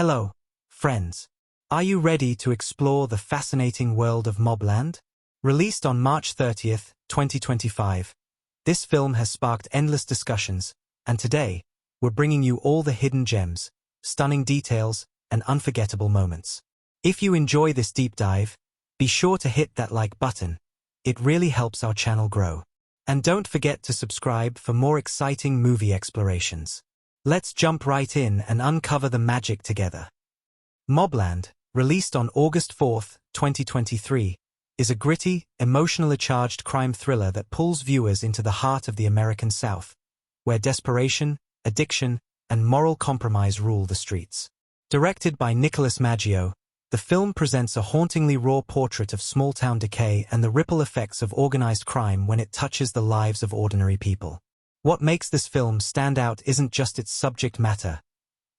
Hello, friends. Are you ready to explore the fascinating world of MobLand? Released on March 30th, 2025, this film has sparked endless discussions, and today, we're bringing you all the hidden gems, stunning details, and unforgettable moments. If you enjoy this deep dive, be sure to hit that like button. It really helps our channel grow. And don't forget to subscribe for more exciting movie explorations. Let's jump right in and uncover the magic together. MobLand, released on August 4th, 2023, is a gritty, emotionally charged crime thriller that pulls viewers into the heart of the American South, where desperation, addiction, and moral compromise rule the streets. Directed by Nicholas Maggio, the film presents a hauntingly raw portrait of small-town decay and the ripple effects of organized crime when it touches the lives of ordinary people. What makes this film stand out isn't just its subject matter.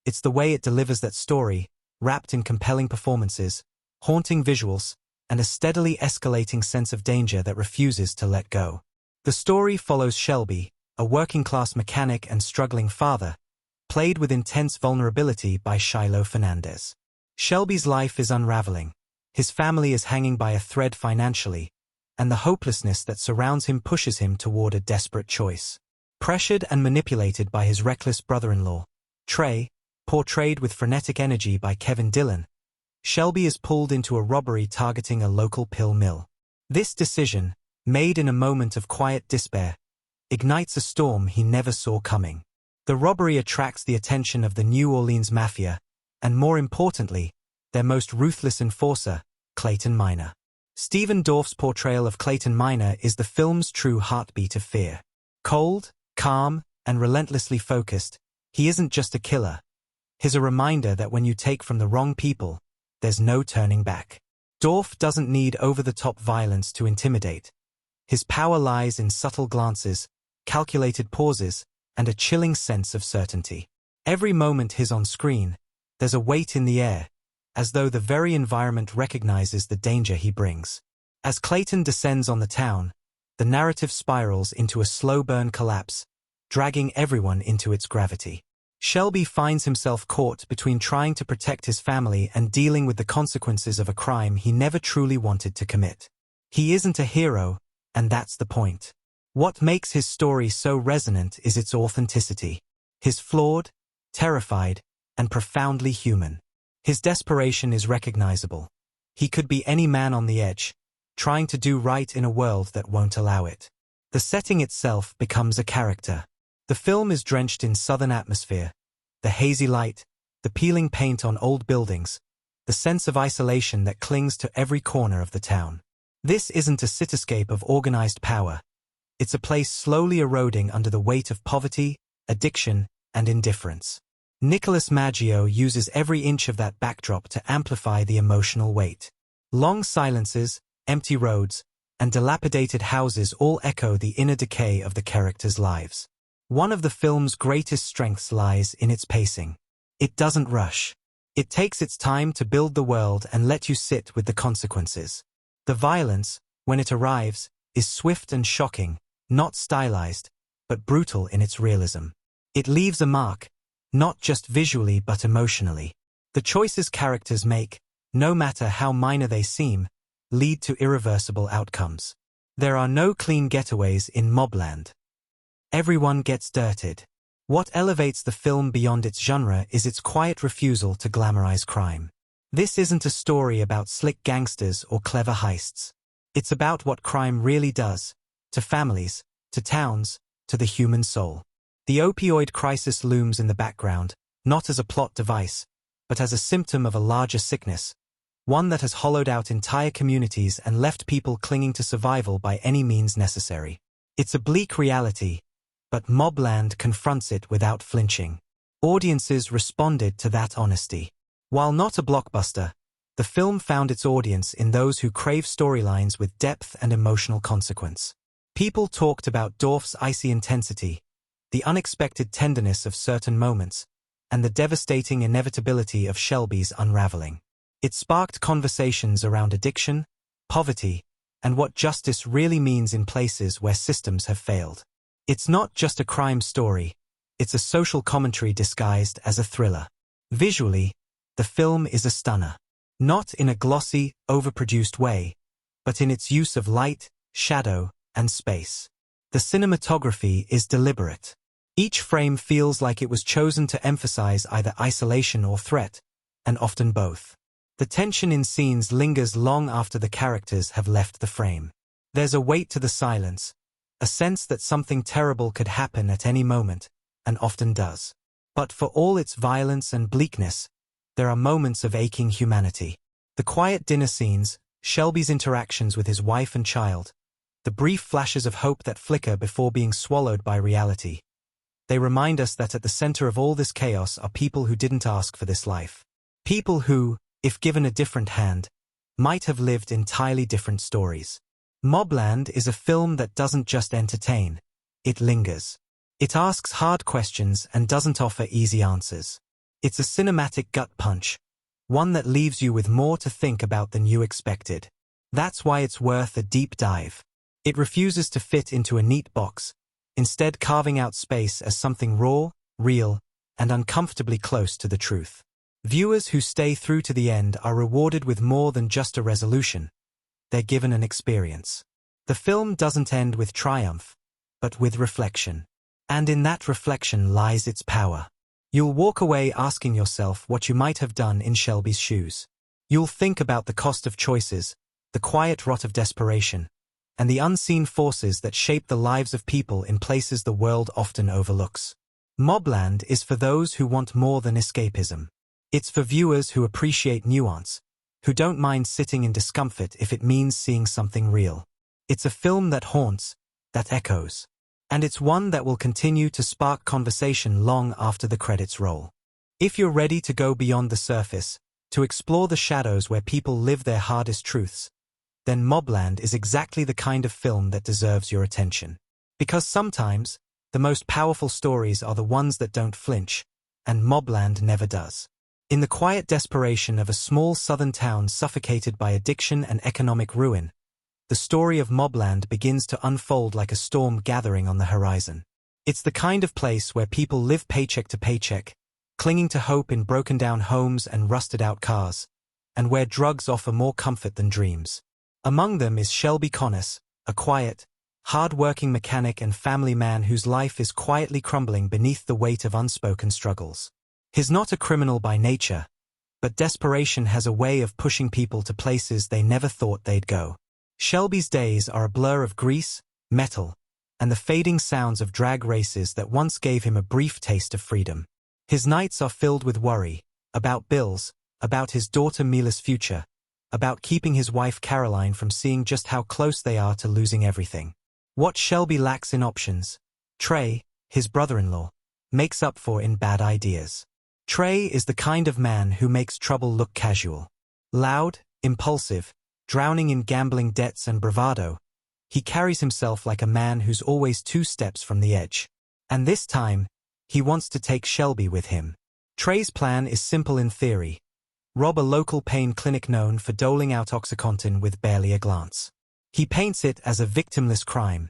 It's the way it delivers that story, wrapped in compelling performances, haunting visuals, and a steadily escalating sense of danger that refuses to let go. The story follows Shelby, a working-class mechanic and struggling father, played with intense vulnerability by Shiloh Fernandez. Shelby's life is unraveling. His family is hanging by a thread financially, and the hopelessness that surrounds him pushes him toward a desperate choice. Pressured and manipulated by his reckless brother-in-law, Trey, portrayed with frenetic energy by Kevin Dillon, Shelby is pulled into a robbery targeting a local pill mill. This decision, made in a moment of quiet despair, ignites a storm he never saw coming. The robbery attracts the attention of the New Orleans Mafia, and more importantly, their most ruthless enforcer, Clayton Minor. Stephen Dorff's portrayal of Clayton Minor is the film's true heartbeat of fear. Cold, calm, and relentlessly focused, he isn't just a killer. He's a reminder that when you take from the wrong people, there's no turning back. Dorff doesn't need over-the-top violence to intimidate. His power lies in subtle glances, calculated pauses, and a chilling sense of certainty. Every moment he's on screen, there's a weight in the air, as though the very environment recognizes the danger he brings. As Clayton descends on the town, the narrative spirals into a slow-burn collapse, dragging everyone into its gravity. Shelby finds himself caught between trying to protect his family and dealing with the consequences of a crime he never truly wanted to commit. He isn't a hero, and that's the point. What makes his story so resonant is its authenticity. He's flawed, terrified, and profoundly human. His desperation is recognizable. He could be any man on the edge, trying to do right in a world that won't allow it. The setting itself becomes a character. The film is drenched in southern atmosphere, the hazy light, the peeling paint on old buildings, the sense of isolation that clings to every corner of the town. This isn't a cityscape of organized power. It's a place slowly eroding under the weight of poverty, addiction, and indifference. Nicholas Maggio uses every inch of that backdrop to amplify the emotional weight. Long silences, empty roads, and dilapidated houses all echo the inner decay of the characters' lives. One of the film's greatest strengths lies in its pacing. It doesn't rush. It takes its time to build the world and let you sit with the consequences. The violence, when it arrives, is swift and shocking, not stylized, but brutal in its realism. It leaves a mark, not just visually but emotionally. The choices characters make, no matter how minor they seem, lead to irreversible outcomes. There are no clean getaways in MobLand. Everyone gets dirted. What elevates the film beyond its genre is its quiet refusal to glamorize crime. This isn't a story about slick gangsters or clever heists. It's about what crime really does, to families, to towns, to the human soul. The opioid crisis looms in the background, not as a plot device, but as a symptom of a larger sickness, one that has hollowed out entire communities and left people clinging to survival by any means necessary. It's a bleak reality, but MobLand confronts it without flinching. Audiences responded to that honesty. While not a blockbuster, the film found its audience in those who crave storylines with depth and emotional consequence. People talked about Dorff's icy intensity, the unexpected tenderness of certain moments, and the devastating inevitability of Shelby's unraveling. It sparked conversations around addiction, poverty, and what justice really means in places where systems have failed. It's not just a crime story, it's a social commentary disguised as a thriller. Visually, the film is a stunner. Not in a glossy, overproduced way, but in its use of light, shadow, and space. The cinematography is deliberate. Each frame feels like it was chosen to emphasize either isolation or threat, and often both. The tension in scenes lingers long after the characters have left the frame. There's a weight to the silence, a sense that something terrible could happen at any moment, and often does. But for all its violence and bleakness, there are moments of aching humanity. The quiet dinner scenes, Shelby's interactions with his wife and child, the brief flashes of hope that flicker before being swallowed by reality. They remind us that at the center of all this chaos are people who didn't ask for this life. People who, if given a different hand, might have lived entirely different stories. MobLand is a film that doesn't just entertain, it lingers. It asks hard questions and doesn't offer easy answers. It's a cinematic gut punch, one that leaves you with more to think about than you expected. That's why it's worth a deep dive. It refuses to fit into a neat box, instead carving out space as something raw, real, and uncomfortably close to the truth. Viewers who stay through to the end are rewarded with more than just a resolution. They're given an experience. The film doesn't end with triumph, but with reflection. And in that reflection lies its power. You'll walk away asking yourself what you might have done in Shelby's shoes. You'll think about the cost of choices, the quiet rot of desperation, and the unseen forces that shape the lives of people in places the world often overlooks. MobLand is for those who want more than escapism. It's for viewers who appreciate nuance, who don't mind sitting in discomfort if it means seeing something real. It's a film that haunts, that echoes. And it's one that will continue to spark conversation long after the credits roll. If you're ready to go beyond the surface, to explore the shadows where people live their hardest truths, then MobLand is exactly the kind of film that deserves your attention. Because sometimes, the most powerful stories are the ones that don't flinch, and MobLand never does. In the quiet desperation of a small southern town suffocated by addiction and economic ruin, the story of MobLand begins to unfold like a storm gathering on the horizon. It's the kind of place where people live paycheck to paycheck, clinging to hope in broken-down homes and rusted-out cars, and where drugs offer more comfort than dreams. Among them is Shelby Connors, a quiet, hard-working mechanic and family man whose life is quietly crumbling beneath the weight of unspoken struggles. He's not a criminal by nature, but desperation has a way of pushing people to places they never thought they'd go. Shelby's days are a blur of grease, metal, and the fading sounds of drag races that once gave him a brief taste of freedom. His nights are filled with worry, about bills, about his daughter Mila's future, about keeping his wife Caroline from seeing just how close they are to losing everything. What Shelby lacks in options, Trey, his brother-in-law, makes up for in bad ideas. Trey is the kind of man who makes trouble look casual. Loud, impulsive, drowning in gambling debts and bravado, he carries himself like a man who's always 2 steps from the edge. And this time, he wants to take Shelby with him. Trey's plan is simple in theory. Rob a local pain clinic known for doling out OxyContin with barely a glance. He paints it as a victimless crime,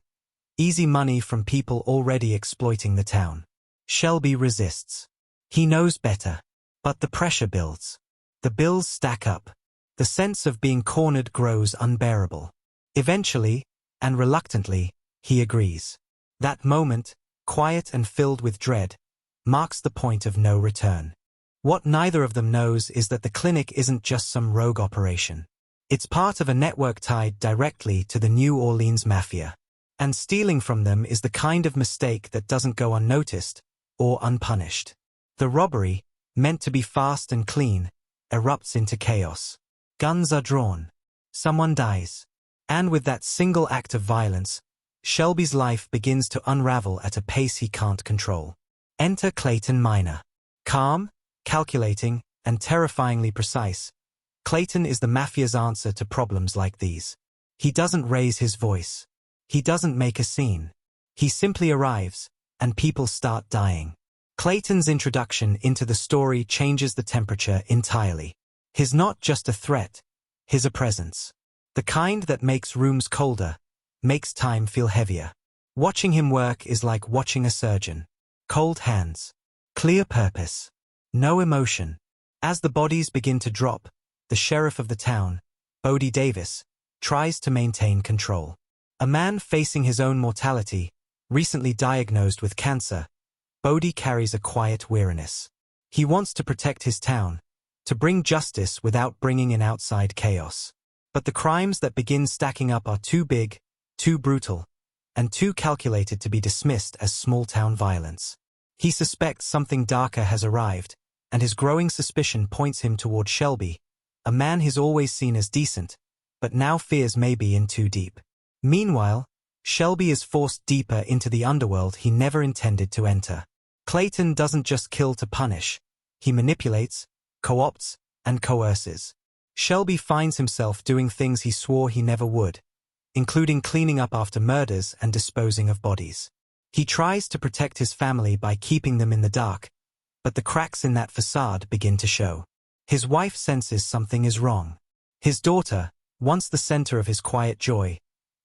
easy money from people already exploiting the town. Shelby resists. He knows better. But the pressure builds. The bills stack up. The sense of being cornered grows unbearable. Eventually, and reluctantly, he agrees. That moment, quiet and filled with dread, marks the point of no return. What neither of them knows is that the clinic isn't just some rogue operation. It's part of a network tied directly to the New Orleans Mafia. And stealing from them is the kind of mistake that doesn't go unnoticed or unpunished. The robbery, meant to be fast and clean, erupts into chaos. Guns are drawn. Someone dies. And with that single act of violence, Shelby's life begins to unravel at a pace he can't control. Enter Clayton Miner. Calm, calculating, and terrifyingly precise, Clayton is the mafia's answer to problems like these. He doesn't raise his voice. He doesn't make a scene. He simply arrives, and people start dying. Clayton's introduction into the story changes the temperature entirely. He's not just a threat, he's a presence. The kind that makes rooms colder, makes time feel heavier. Watching him work is like watching a surgeon. Cold hands. Clear purpose. No emotion. As the bodies begin to drop, the sheriff of the town, Bodie Davis, tries to maintain control. A man facing his own mortality, recently diagnosed with cancer, Bodie carries a quiet weariness. He wants to protect his town, to bring justice without bringing in outside chaos. But the crimes that begin stacking up are too big, too brutal, and too calculated to be dismissed as small-town violence. He suspects something darker has arrived, and his growing suspicion points him toward Shelby, a man he's always seen as decent, but now fears may be in too deep. Meanwhile, Shelby is forced deeper into the underworld he never intended to enter. Clayton doesn't just kill to punish, he manipulates, co-opts, and coerces. Shelby finds himself doing things he swore he never would, including cleaning up after murders and disposing of bodies. He tries to protect his family by keeping them in the dark, but the cracks in that facade begin to show. His wife senses something is wrong. His daughter, once the center of his quiet joy,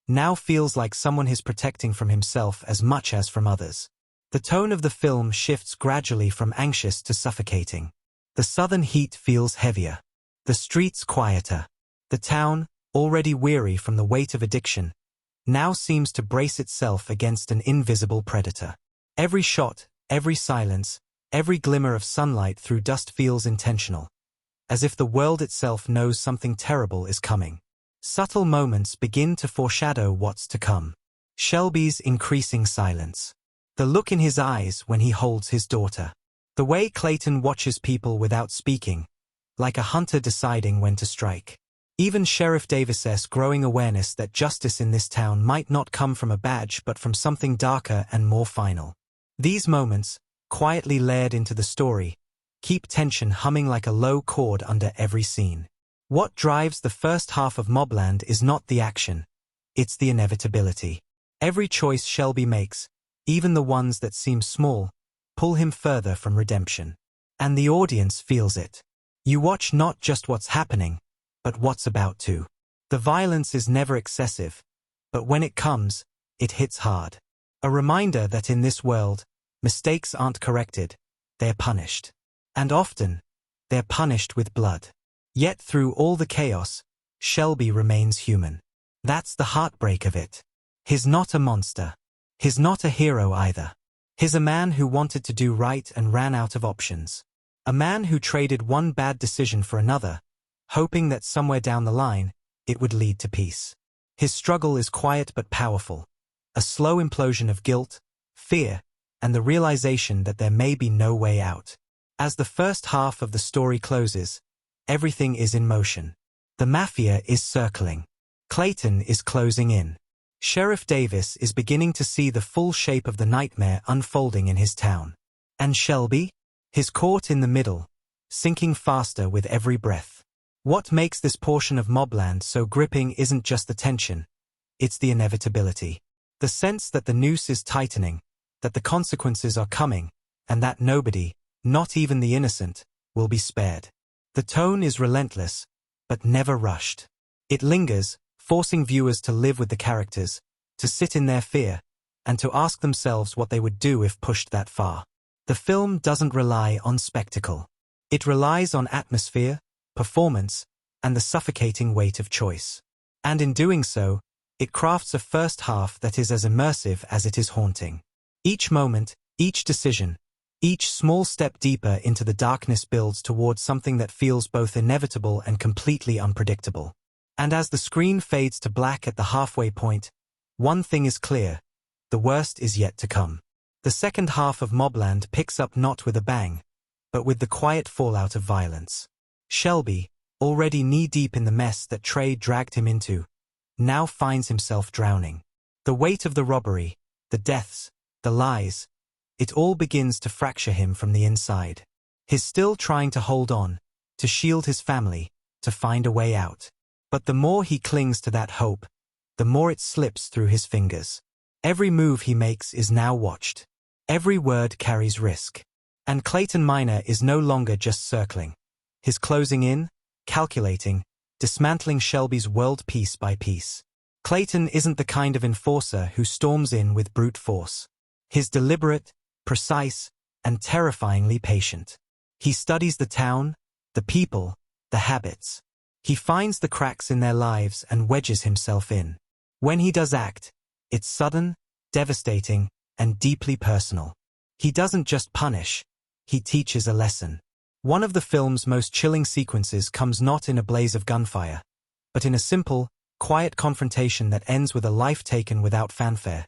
now feels like someone he's protecting from himself as much as from others. The tone of the film shifts gradually from anxious to suffocating. The southern heat feels heavier. The streets quieter. The town, already weary from the weight of addiction, now seems to brace itself against an invisible predator. Every shot, every silence, every glimmer of sunlight through dust feels intentional, as if the world itself knows something terrible is coming. Subtle moments begin to foreshadow what's to come. Shelby's increasing silence. The look in his eyes when he holds his daughter. The way Clayton watches people without speaking, like a hunter deciding when to strike. Even Sheriff Davis's growing awareness that justice in this town might not come from a badge but from something darker and more final. These moments, quietly layered into the story, keep tension humming like a low chord under every scene. What drives the first half of MobLand is not the action, it's the inevitability. Every choice Shelby makes, even the ones that seem small, pull him further from redemption. And the audience feels it. You watch not just what's happening, but what's about to. The violence is never excessive, but when it comes, it hits hard. A reminder that in this world, mistakes aren't corrected, they're punished. And often, they're punished with blood. Yet through all the chaos, Shelby remains human. That's the heartbreak of it. He's not a monster. He's not a hero either. He's a man who wanted to do right and ran out of options. A man who traded one bad decision for another, hoping that somewhere down the line, it would lead to peace. His struggle is quiet but powerful, a slow implosion of guilt, fear, and the realization that there may be no way out. As the first half of the story closes, everything is in motion. The mafia is circling. Clayton is closing in. Sheriff Davis is beginning to see the full shape of the nightmare unfolding in his town. And Shelby? He's caught in the middle, sinking faster with every breath. What makes this portion of MobLand so gripping isn't just the tension, it's the inevitability. The sense that the noose is tightening, that the consequences are coming, and that nobody, not even the innocent, will be spared. The tone is relentless, but never rushed. It lingers, forcing viewers to live with the characters, to sit in their fear, and to ask themselves what they would do if pushed that far. The film doesn't rely on spectacle. It relies on atmosphere, performance, and the suffocating weight of choice. And in doing so, it crafts a first half that is as immersive as it is haunting. Each moment, each decision, each small step deeper into the darkness builds towards something that feels both inevitable and completely unpredictable. And as the screen fades to black at the halfway point, one thing is clear: the worst is yet to come. The second half of MobLand picks up not with a bang, but with the quiet fallout of violence. Shelby, already knee-deep in the mess that Trey dragged him into, now finds himself drowning. The weight of the robbery, the deaths, the lies, it all begins to fracture him from the inside. He's still trying to hold on, to shield his family, to find a way out. But the more he clings to that hope, the more it slips through his fingers. Every move he makes is now watched. Every word carries risk. And Clayton Minor is no longer just circling. He's closing in, calculating, dismantling Shelby's world piece by piece. Clayton isn't the kind of enforcer who storms in with brute force. He's deliberate, precise, and terrifyingly patient. He studies the town, the people, the habits. He finds the cracks in their lives and wedges himself in. When he does act, it's sudden, devastating, and deeply personal. He doesn't just punish, he teaches a lesson. One of the film's most chilling sequences comes not in a blaze of gunfire, but in a simple, quiet confrontation that ends with a life taken without fanfare.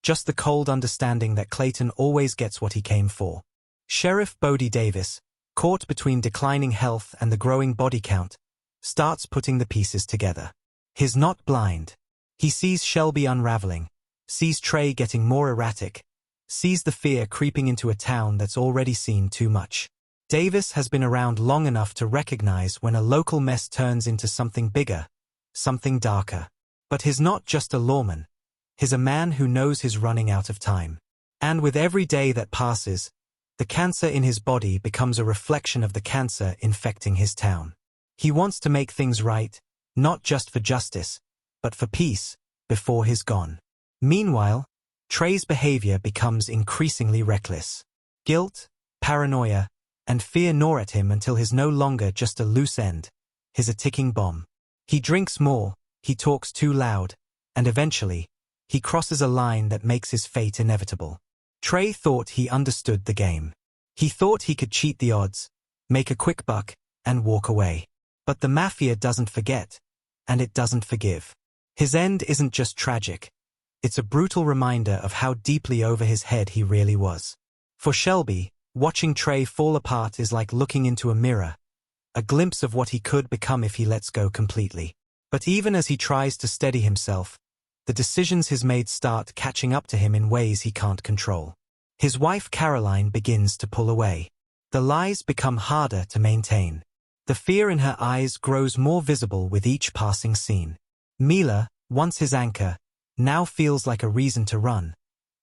Just the cold understanding that Clayton always gets what he came for. Sheriff Bodie Davis, caught between declining health and the growing body count, starts putting the pieces together. He's not blind. He sees Shelby unraveling, sees Trey getting more erratic, sees the fear creeping into a town that's already seen too much. Davis has been around long enough to recognize when a local mess turns into something bigger, something darker. But he's not just a lawman. He's a man who knows he's running out of time. And with every day that passes, the cancer in his body becomes a reflection of the cancer infecting his town. He wants to make things right, not just for justice, but for peace, before he's gone. Meanwhile, Trey's behavior becomes increasingly reckless. Guilt, paranoia, and fear gnaw at him until he's no longer just a loose end. He's a ticking bomb. He drinks more, he talks too loud, and eventually, he crosses a line that makes his fate inevitable. Trey thought he understood the game. He thought he could cheat the odds, make a quick buck, and walk away. But the mafia doesn't forget, and it doesn't forgive. His end isn't just tragic. It's a brutal reminder of how deeply over his head he really was. For Shelby, watching Trey fall apart is like looking into a mirror, a glimpse of what he could become if he lets go completely. But even as he tries to steady himself, the decisions he's made start catching up to him in ways he can't control. His wife Caroline begins to pull away. The lies become harder to maintain. The fear in her eyes grows more visible with each passing scene. Mila, once his anchor, now feels like a reason to run,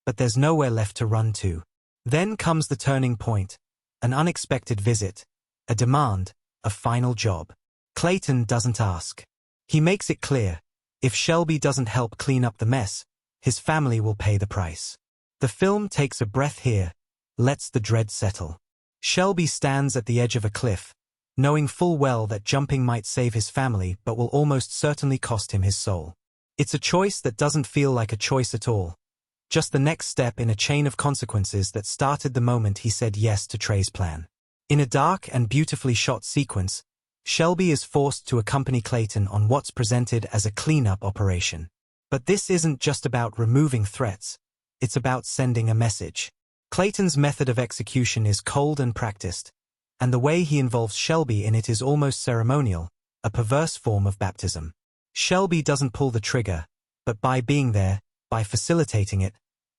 but there's nowhere left to run to. Then comes the turning point, an unexpected visit, a demand, a final job. Clayton doesn't ask. He makes it clear, if Shelby doesn't help clean up the mess, his family will pay the price. The film takes a breath here, lets the dread settle. Shelby stands at the edge of a cliff, knowing full well that jumping might save his family but will almost certainly cost him his soul. It's a choice that doesn't feel like a choice at all, just the next step in a chain of consequences that started the moment he said yes to Trey's plan. In a dark and beautifully shot sequence, Shelby is forced to accompany Clayton on what's presented as a cleanup operation. But this isn't just about removing threats, it's about sending a message. Clayton's method of execution is cold and practiced, and the way he involves Shelby in it is almost ceremonial, a perverse form of baptism. Shelby doesn't pull the trigger, but by being there, by facilitating it,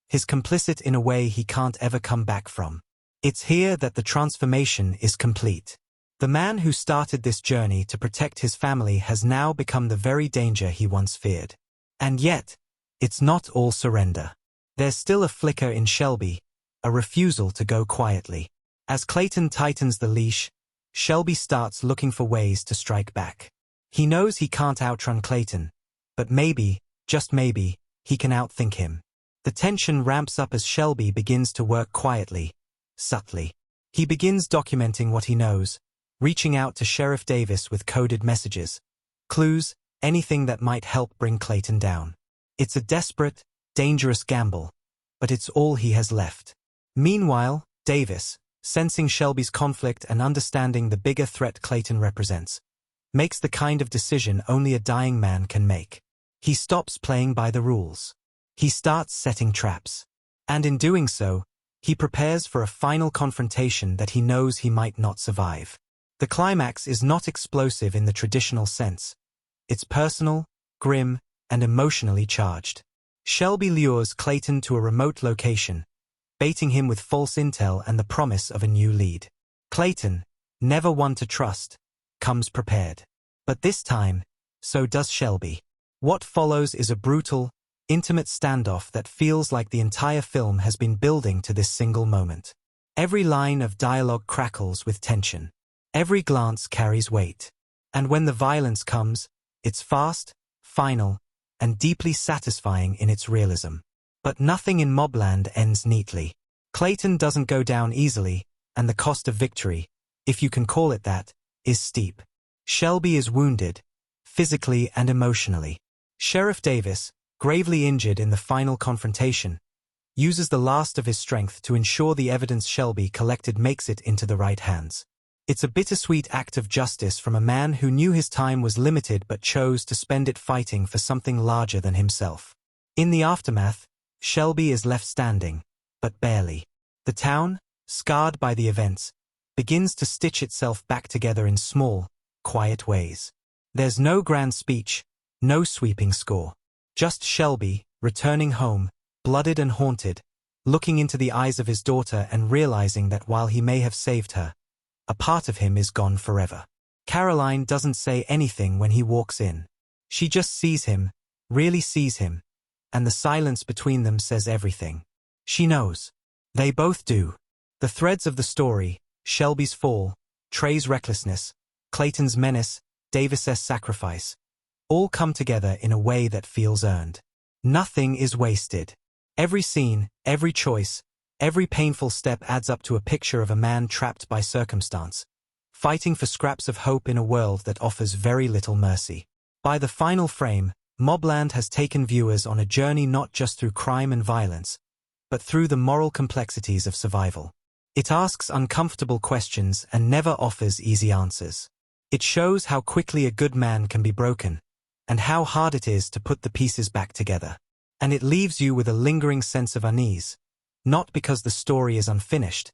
he's complicit in a way he can't ever come back from. It's here that the transformation is complete. The man who started this journey to protect his family has now become the very danger he once feared. And yet, it's not all surrender. There's still a flicker in Shelby, a refusal to go quietly. As Clayton tightens the leash, Shelby starts looking for ways to strike back. He knows he can't outrun Clayton, but maybe, just maybe, he can outthink him. The tension ramps up as Shelby begins to work quietly, subtly. He begins documenting what he knows, reaching out to Sheriff Davis with coded messages, clues, anything that might help bring Clayton down. It's a desperate, dangerous gamble, but it's all he has left. Meanwhile, Davis, sensing Shelby's conflict and understanding the bigger threat Clayton represents, makes the kind of decision only a dying man can make. He stops playing by the rules. He starts setting traps. And in doing so, he prepares for a final confrontation that he knows he might not survive. The climax is not explosive in the traditional sense. It's personal, grim, and emotionally charged. Shelby lures Clayton to a remote location, baiting him with false intel and the promise of a new lead. Clayton, never one to trust, comes prepared. But this time, so does Shelby. What follows is a brutal, intimate standoff that feels like the entire film has been building to this single moment. Every line of dialogue crackles with tension. Every glance carries weight. And when the violence comes, it's fast, final, and deeply satisfying in its realism. But nothing in MobLand ends neatly. Clayton doesn't go down easily, and the cost of victory, if you can call it that, is steep. Shelby is wounded, physically and emotionally. Sheriff Davis, gravely injured in the final confrontation, uses the last of his strength to ensure the evidence Shelby collected makes it into the right hands. It's a bittersweet act of justice from a man who knew his time was limited but chose to spend it fighting for something larger than himself. In the aftermath, Shelby is left standing, but barely. The town, scarred by the events, begins to stitch itself back together in small, quiet ways. There's no grand speech, no sweeping score. Just Shelby, returning home, blooded and haunted, looking into the eyes of his daughter and realizing that while he may have saved her, a part of him is gone forever. Caroline doesn't say anything when he walks in. She just sees him, really sees him, and the silence between them says everything. She knows. They both do. The threads of the story, Shelby's fall, Trey's recklessness, Clayton's menace, Davis's sacrifice, all come together in a way that feels earned. Nothing is wasted. Every scene, every choice, every painful step adds up to a picture of a man trapped by circumstance, fighting for scraps of hope in a world that offers very little mercy. By the final frame, MobLand has taken viewers on a journey not just through crime and violence, but through the moral complexities of survival. It asks uncomfortable questions and never offers easy answers. It shows how quickly a good man can be broken, and how hard it is to put the pieces back together. And it leaves you with a lingering sense of unease, not because the story is unfinished,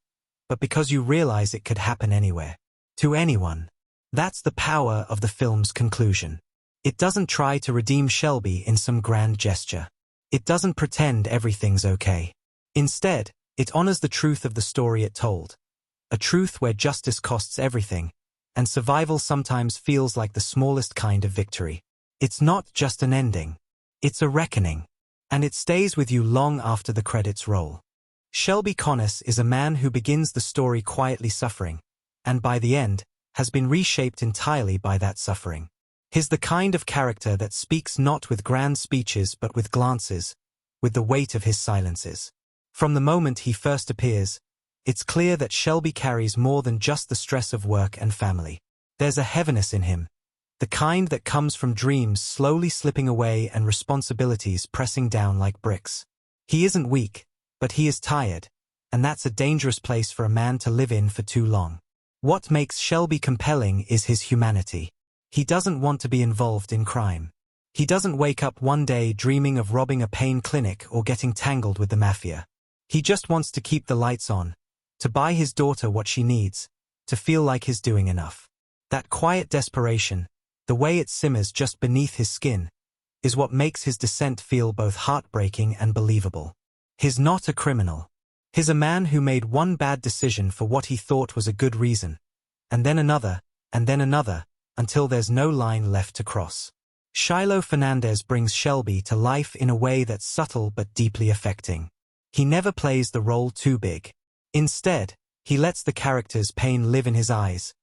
but because you realize it could happen anywhere. To anyone. That's the power of the film's conclusion. It doesn't try to redeem Shelby in some grand gesture. It doesn't pretend everything's okay. Instead, it honors the truth of the story it told. A truth where justice costs everything, and survival sometimes feels like the smallest kind of victory. It's not just an ending. It's a reckoning. And it stays with you long after the credits roll. Shelby Connors is a man who begins the story quietly suffering, and by the end, has been reshaped entirely by that suffering. He's the kind of character that speaks not with grand speeches but with glances, with the weight of his silences. From the moment he first appears, it's clear that Shelby carries more than just the stress of work and family. There's a heaviness in him, the kind that comes from dreams slowly slipping away and responsibilities pressing down like bricks. He isn't weak, but he is tired, and that's a dangerous place for a man to live in for too long. What makes Shelby compelling is his humanity. He doesn't want to be involved in crime. He doesn't wake up one day dreaming of robbing a pain clinic or getting tangled with the mafia. He just wants to keep the lights on, to buy his daughter what she needs, to feel like he's doing enough. That quiet desperation, the way it simmers just beneath his skin, is what makes his descent feel both heartbreaking and believable. He's not a criminal. He's a man who made one bad decision for what he thought was a good reason, and then another, until there's no line left to cross. Shiloh Fernandez brings Shelby to life in a way that's subtle but deeply affecting. He never plays the role too big. Instead, he lets the character's pain live in his eyes,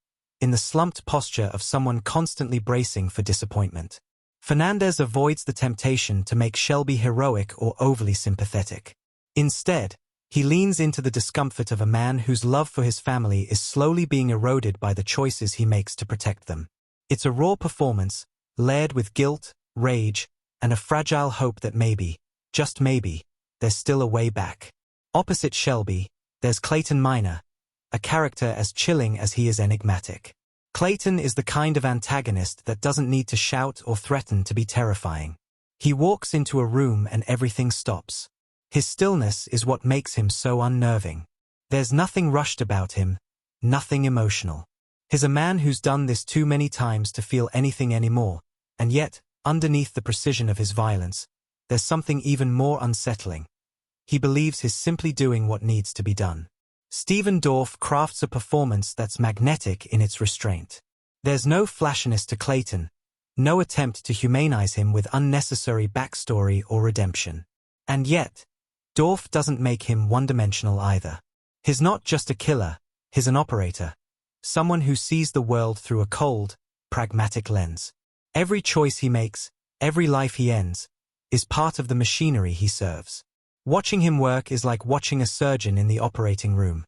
in the slumped posture of someone constantly bracing for disappointment. Fernandez avoids the temptation to make Shelby heroic or overly sympathetic. Instead, he leans into the discomfort of a man whose love for his family is slowly being eroded by the choices he makes to protect them. It's a raw performance, layered with guilt, rage, and a fragile hope that maybe, just maybe, there's still a way back. Opposite Shelby, there's Clayton Minor, a character as chilling as he is enigmatic. Clayton is the kind of antagonist that doesn't need to shout or threaten to be terrifying. He walks into a room and everything stops. His stillness is what makes him so unnerving. There's nothing rushed about him, nothing emotional. He's a man who's done this too many times to feel anything anymore, and yet, underneath the precision of his violence, there's something even more unsettling. He believes he's simply doing what needs to be done. Stephen Dorff crafts a performance that's magnetic in its restraint. There's no flashiness to Clayton, no attempt to humanize him with unnecessary backstory or redemption. And yet, Dorff doesn't make him one-dimensional either. He's not just a killer, he's an operator. Someone who sees the world through a cold, pragmatic lens. Every choice he makes, every life he ends, is part of the machinery he serves. Watching him work is like watching a surgeon in the operating room.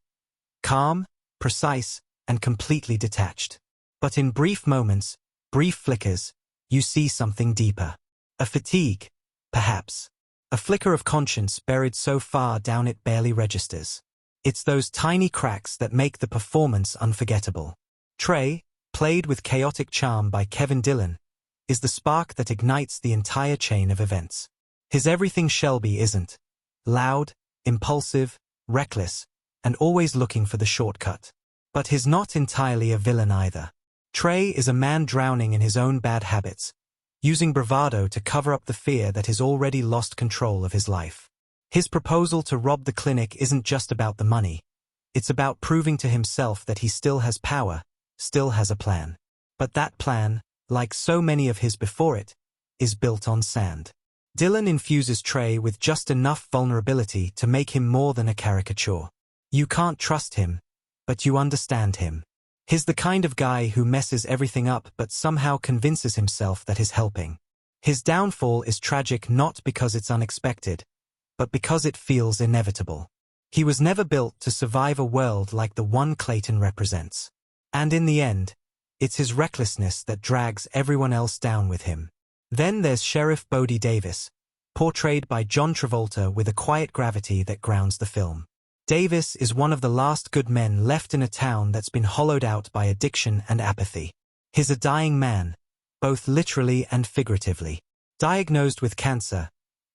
Calm, precise, and completely detached. But in brief moments, brief flickers, you see something deeper. A fatigue, perhaps. A flicker of conscience buried so far down it barely registers. It's those tiny cracks that make the performance unforgettable. Trey, played with chaotic charm by Kevin Dillon, is the spark that ignites the entire chain of events. His everything Shelby isn't. Loud, impulsive, reckless, and always looking for the shortcut. But he's not entirely a villain either. Trey is a man drowning in his own bad habits, using bravado to cover up the fear that he's already lost control of his life. His proposal to rob the clinic isn't just about the money. It's about proving to himself that he still has power, still has a plan. But that plan, like so many of his before it, is built on sand. Dillon infuses Trey with just enough vulnerability to make him more than a caricature. You can't trust him, but you understand him. He's the kind of guy who messes everything up but somehow convinces himself that he's helping. His downfall is tragic not because it's unexpected, but because it feels inevitable. He was never built to survive a world like the one Clayton represents. And in the end, it's his recklessness that drags everyone else down with him. Then there's Sheriff Bodie Davis, portrayed by John Travolta with a quiet gravity that grounds the film. Davis is one of the last good men left in a town that's been hollowed out by addiction and apathy. He's a dying man, both literally and figuratively. Diagnosed with cancer,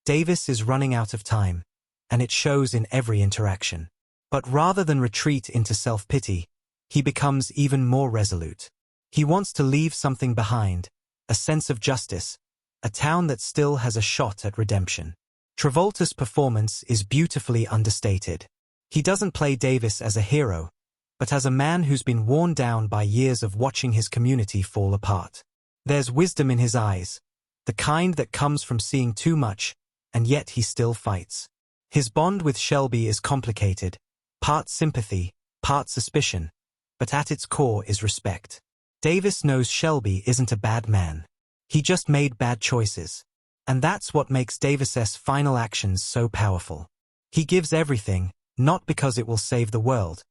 Davis is running out of time, and it shows in every interaction. But rather than retreat into self-pity, he becomes even more resolute. He wants to leave something behind, a sense of justice, a town that still has a shot at redemption. Travolta's performance is beautifully understated. He doesn't play Davis as a hero, but as a man who's been worn down by years of watching his community fall apart. There's wisdom in his eyes, the kind that comes from seeing too much, and yet he still fights. His bond with Shelby is complicated, part sympathy, part suspicion, but at its core is respect. Davis knows Shelby isn't a bad man. He just made bad choices. And that's what makes Davis's final actions so powerful. He gives everything, not because it will save the world,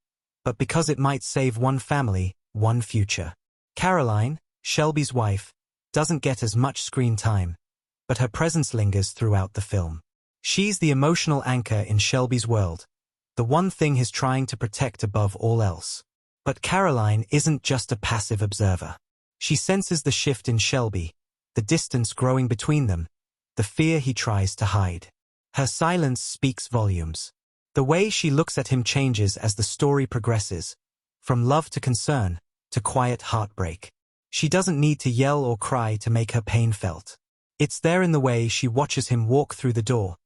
but because it might save one family, one future. Caroline, Shelby's wife, doesn't get as much screen time, but her presence lingers throughout the film. She's the emotional anchor in Shelby's world, the one thing he's trying to protect above all else. But Caroline isn't just a passive observer. She senses the shift in Shelby, the distance growing between them, the fear he tries to hide. Her silence speaks volumes. The way she looks at him changes as the story progresses, from love to concern, to quiet heartbreak. She doesn't need to yell or cry to make her pain felt. It's there in the way she watches him walk through the door,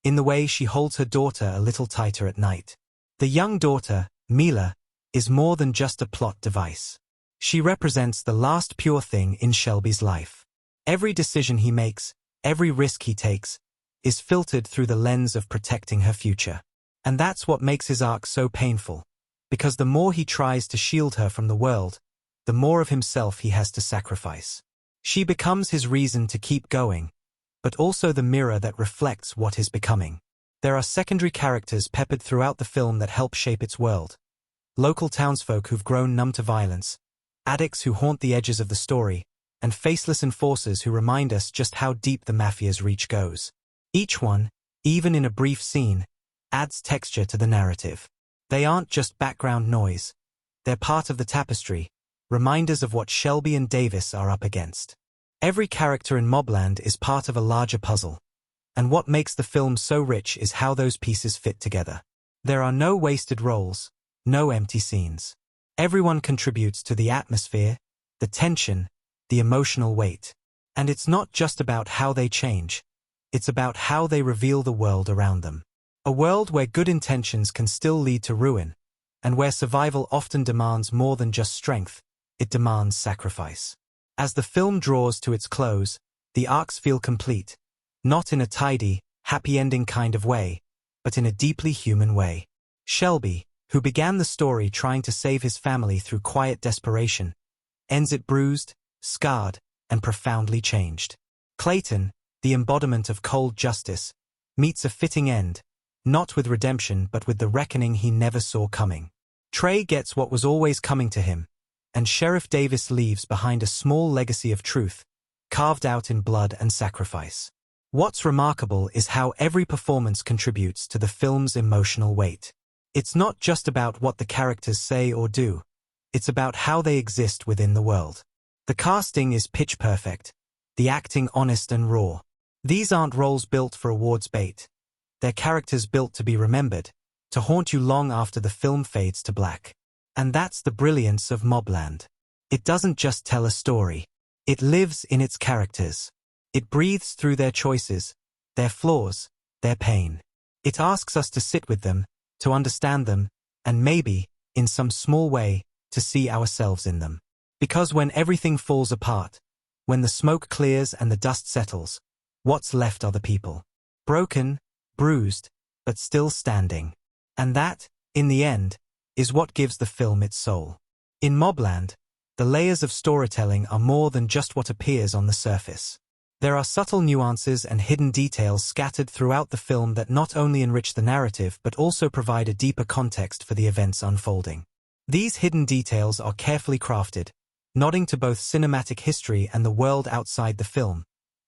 in the way she holds her daughter a little tighter at night. The young daughter, Mila, is more than just a plot device. She represents the last pure thing in Shelby's life. Every decision he makes, every risk he takes, is filtered through the lens of protecting her future. And that's what makes his arc so painful, because the more he tries to shield her from the world, the more of himself he has to sacrifice. She becomes his reason to keep going, but also the mirror that reflects what he's becoming. There are secondary characters peppered throughout the film that help shape its world. Local townsfolk who've grown numb to violence, addicts who haunt the edges of the story, and faceless enforcers who remind us just how deep the mafia's reach goes. Each one, even in a brief scene, adds texture to the narrative. They aren't just background noise. They're part of the tapestry, reminders of what Shelby and Davis are up against. Every character in MobLand is part of a larger puzzle, and what makes the film so rich is how those pieces fit together. There are no wasted roles, no empty scenes. Everyone contributes to the atmosphere, the tension, the emotional weight. And it's not just about how they change, it's about how they reveal the world around them. A world where good intentions can still lead to ruin, and where survival often demands more than just strength, it demands sacrifice. As the film draws to its close, the arcs feel complete, not in a tidy, happy-ending kind of way, but in a deeply human way. Shelby, who began the story trying to save his family through quiet desperation, ends it bruised, scarred, and profoundly changed. Clayton, the embodiment of cold justice, meets a fitting end, not with redemption but with the reckoning he never saw coming. Trey gets what was always coming to him, and Sheriff Davis leaves behind a small legacy of truth, carved out in blood and sacrifice. What's remarkable is how every performance contributes to the film's emotional weight. It's not just about what the characters say or do, it's about how they exist within the world. The casting is pitch perfect, the acting honest and raw. These aren't roles built for awards bait. They're characters built to be remembered, to haunt you long after the film fades to black. And that's the brilliance of MobLand. It doesn't just tell a story. It lives in its characters. It breathes through their choices, their flaws, their pain. It asks us to sit with them, to understand them, and maybe, in some small way, to see ourselves in them. Because when everything falls apart, when the smoke clears and the dust settles, what's left are the people. Broken, bruised, but still standing. And that, in the end, is what gives the film its soul. In MobLand, the layers of storytelling are more than just what appears on the surface. There are subtle nuances and hidden details scattered throughout the film that not only enrich the narrative but also provide a deeper context for the events unfolding. These hidden details are carefully crafted, nodding to both cinematic history and the world outside the film,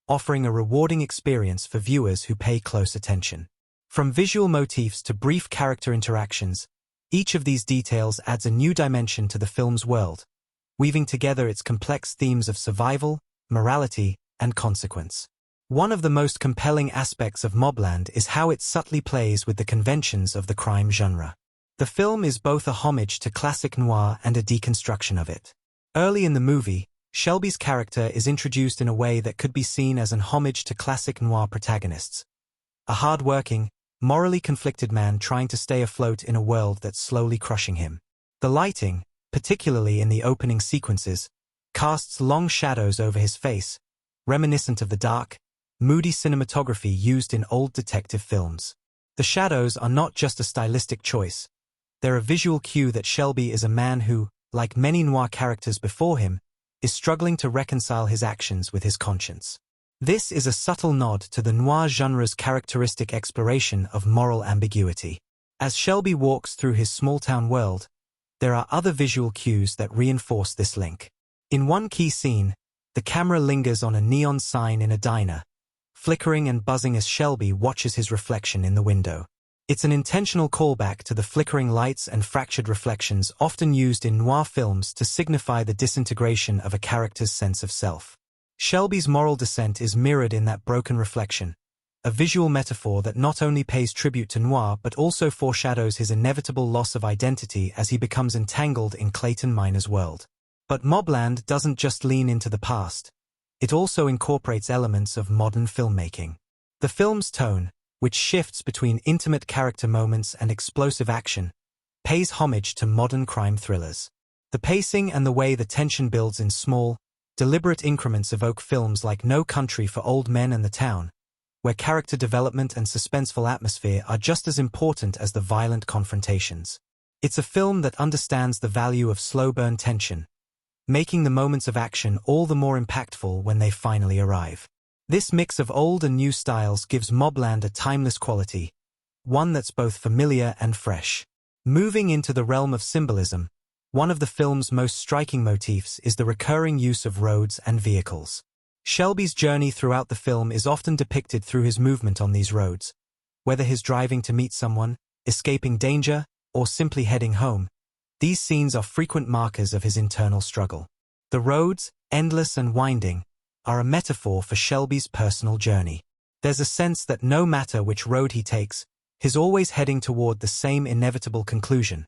offering a rewarding experience for viewers who pay close attention. From visual motifs to brief character interactions, each of these details adds a new dimension to the film's world, weaving together its complex themes of survival, morality, and consequence. One of the most compelling aspects of MobLand is how it subtly plays with the conventions of the crime genre. The film is both a homage to classic noir and a deconstruction of it. Early in the movie, Shelby's character is introduced in a way that could be seen as an homage to classic noir protagonists. A hard-working, morally conflicted man trying to stay afloat in a world that's slowly crushing him. The lighting, particularly in the opening sequences, casts long shadows over his face, reminiscent of the dark, moody cinematography used in old detective films. The shadows are not just a stylistic choice. They're a visual cue that Shelby is a man who, like many noir characters before him, is struggling to reconcile his actions with his conscience. This is a subtle nod to the noir genre's characteristic exploration of moral ambiguity. As Shelby walks through his small-town world, there are other visual cues that reinforce this link. In one key scene, the camera lingers on a neon sign in a diner, flickering and buzzing as Shelby watches his reflection in the window. It's an intentional callback to the flickering lights and fractured reflections often used in noir films to signify the disintegration of a character's sense of self. Shelby's moral descent is mirrored in that broken reflection, a visual metaphor that not only pays tribute to noir but also foreshadows his inevitable loss of identity as he becomes entangled in Clayton Minor's world. But MobLand doesn't just lean into the past. It also incorporates elements of modern filmmaking. The film's tone, which shifts between intimate character moments and explosive action, pays homage to modern crime thrillers. The pacing and the way the tension builds in small, deliberate increments evoke films like No Country for Old Men and The Town, where character development and suspenseful atmosphere are just as important as the violent confrontations. It's a film that understands the value of slow-burn tension, making the moments of action all the more impactful when they finally arrive. This mix of old and new styles gives MobLand a timeless quality, one that's both familiar and fresh. Moving into the realm of symbolism, one of the film's most striking motifs is the recurring use of roads and vehicles. Shelby's journey throughout the film is often depicted through his movement on these roads. Whether he's driving to meet someone, escaping danger, or simply heading home, these scenes are frequent markers of his internal struggle. The roads, endless and winding, are a metaphor for Shelby's personal journey. There's a sense that no matter which road he takes, he's always heading toward the same inevitable conclusion,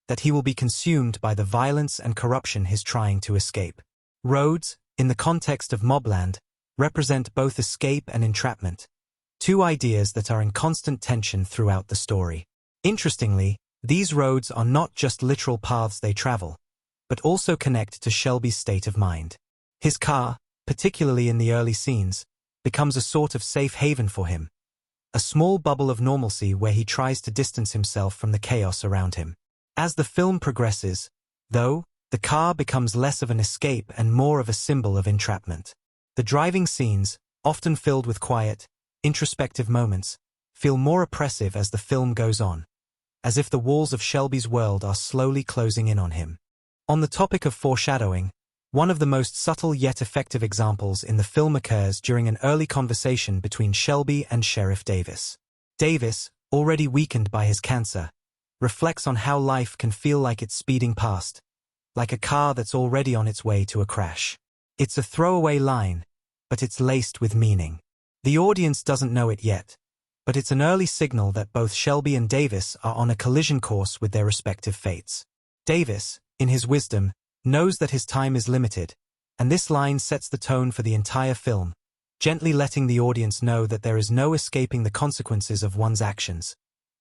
that he will be consumed by the violence and corruption he's trying to escape. Roads, in the context of MobLand, represent both escape and entrapment, two ideas that are in constant tension throughout the story. Interestingly, these roads are not just literal paths they travel, but also connect to Shelby's state of mind. His car, particularly in the early scenes, becomes a sort of safe haven for him, a small bubble of normalcy where he tries to distance himself from the chaos around him. As the film progresses, though, the car becomes less of an escape and more of a symbol of entrapment. The driving scenes, often filled with quiet, introspective moments, feel more oppressive as the film goes on, as if the walls of Shelby's world are slowly closing in on him. On the topic of foreshadowing, one of the most subtle yet effective examples in the film occurs during an early conversation between Shelby and Sheriff Davis. Davis, already weakened by his cancer, reflects on how life can feel like it's speeding past, like a car that's already on its way to a crash. It's a throwaway line, but it's laced with meaning. The audience doesn't know it yet, but it's an early signal that both Shelby and Davis are on a collision course with their respective fates. Davis, in his wisdom, knows that his time is limited, and this line sets the tone for the entire film, gently letting the audience know that there is no escaping the consequences of one's actions,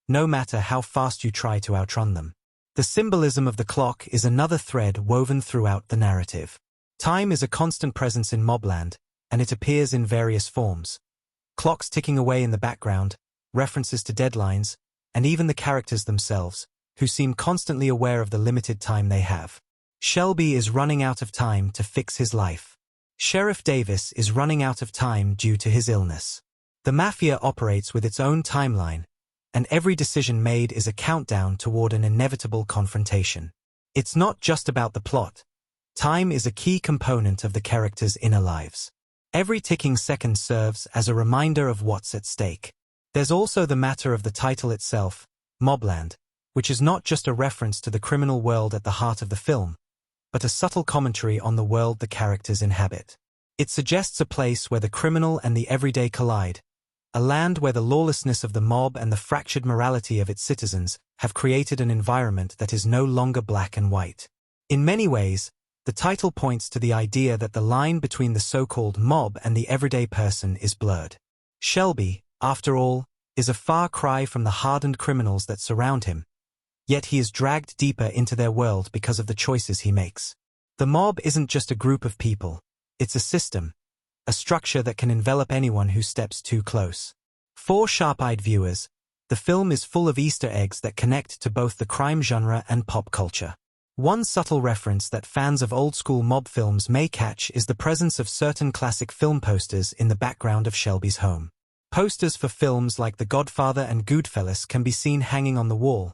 no matter how fast you try to outrun them. The symbolism of the clock is another thread woven throughout the narrative. Time is a constant presence in MobLand, and it appears in various forms. Clocks ticking away in the background, references to deadlines, and even the characters themselves, who seem constantly aware of the limited time they have. Shelby is running out of time to fix his life. Sheriff Davis is running out of time due to his illness. The Mafia operates with its own timeline, and every decision made is a countdown toward an inevitable confrontation. It's not just about the plot. Time is a key component of the characters' inner lives. Every ticking second serves as a reminder of what's at stake. There's also the matter of the title itself, MobLand, which is not just a reference to the criminal world at the heart of the film, but a subtle commentary on the world the characters inhabit. It suggests a place where the criminal and the everyday collide, a land where the lawlessness of the mob and the fractured morality of its citizens have created an environment that is no longer black and white. In many ways, the title points to the idea that the line between the so-called mob and the everyday person is blurred. Shelby, after all, is a far cry from the hardened criminals that surround him, yet he is dragged deeper into their world because of the choices he makes. The mob isn't just a group of people, it's a system, a structure that can envelop anyone who steps too close. For sharp-eyed viewers, the film is full of Easter eggs that connect to both the crime genre and pop culture. One subtle reference that fans of old-school mob films may catch is the presence of certain classic film posters in the background of Shelby's home. Posters for films like The Godfather and Goodfellas can be seen hanging on the wall,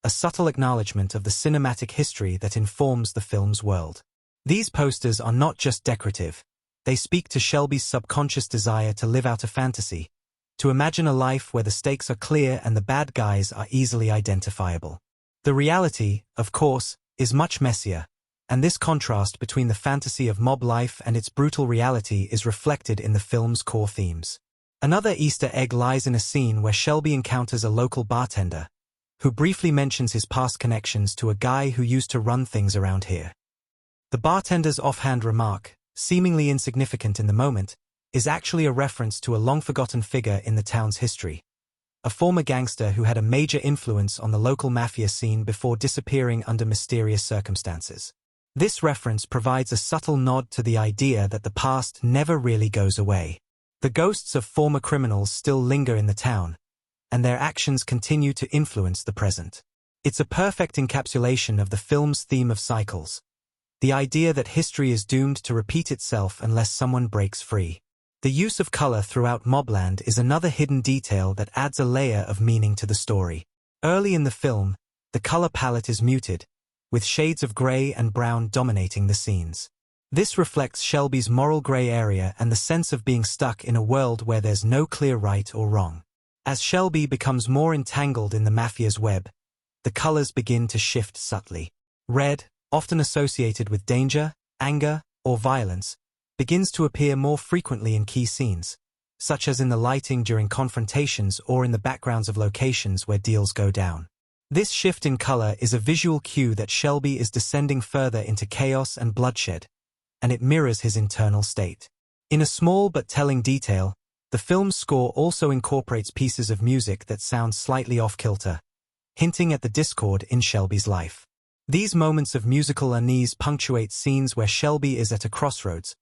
a subtle acknowledgement of the cinematic history that informs the film's world. These posters are not just decorative, they speak to Shelby's subconscious desire to live out a fantasy, to imagine a life where the stakes are clear and the bad guys are easily identifiable. The reality, of course, is much messier, and this contrast between the fantasy of mob life and its brutal reality is reflected in the film's core themes. Another Easter egg lies in a scene where Shelby encounters a local bartender, who briefly mentions his past connections to a guy who used to run things around here. The bartender's offhand remark, seemingly insignificant in the moment, is actually a reference to a long-forgotten figure in the town's history, a former gangster who had a major influence on the local mafia scene before disappearing under mysterious circumstances. This reference provides a subtle nod to the idea that the past never really goes away. The ghosts of former criminals still linger in the town, and their actions continue to influence the present. It's a perfect encapsulation of the film's theme of cycles, the idea that history is doomed to repeat itself unless someone breaks free. The use of color throughout MobLand is another hidden detail that adds a layer of meaning to the story. Early in the film, the color palette is muted, with shades of gray and brown dominating the scenes. This reflects Shelby's moral gray area and the sense of being stuck in a world where there's no clear right or wrong. As Shelby becomes more entangled in the mafia's web, the colors begin to shift subtly. Red, often associated with danger, anger, or violence, begins to appear more frequently in key scenes, such as in the lighting during confrontations or in the backgrounds of locations where deals go down. This shift in color is a visual cue that Shelby is descending further into chaos and bloodshed, and it mirrors his internal state. In a small but telling detail, the film's score also incorporates pieces of music that sound slightly off-kilter, hinting at the discord in Shelby's life. These moments of musical unease punctuate scenes where Shelby is at a crossroads,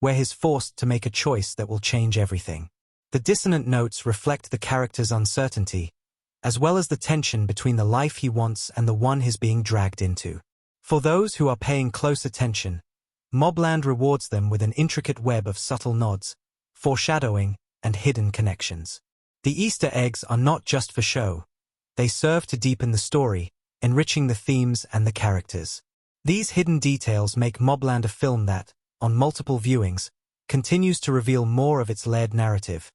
where he's forced to make a choice that will change everything. The dissonant notes reflect the character's uncertainty, as well as the tension between the life he wants and the one he's being dragged into. For those who are paying close attention, MobLand rewards them with an intricate web of subtle nods, foreshadowing, and hidden connections. The Easter eggs are not just for show. They serve to deepen the story, enriching the themes and the characters. These hidden details make MobLand a film that, on multiple viewings, continues to reveal more of its layered narrative,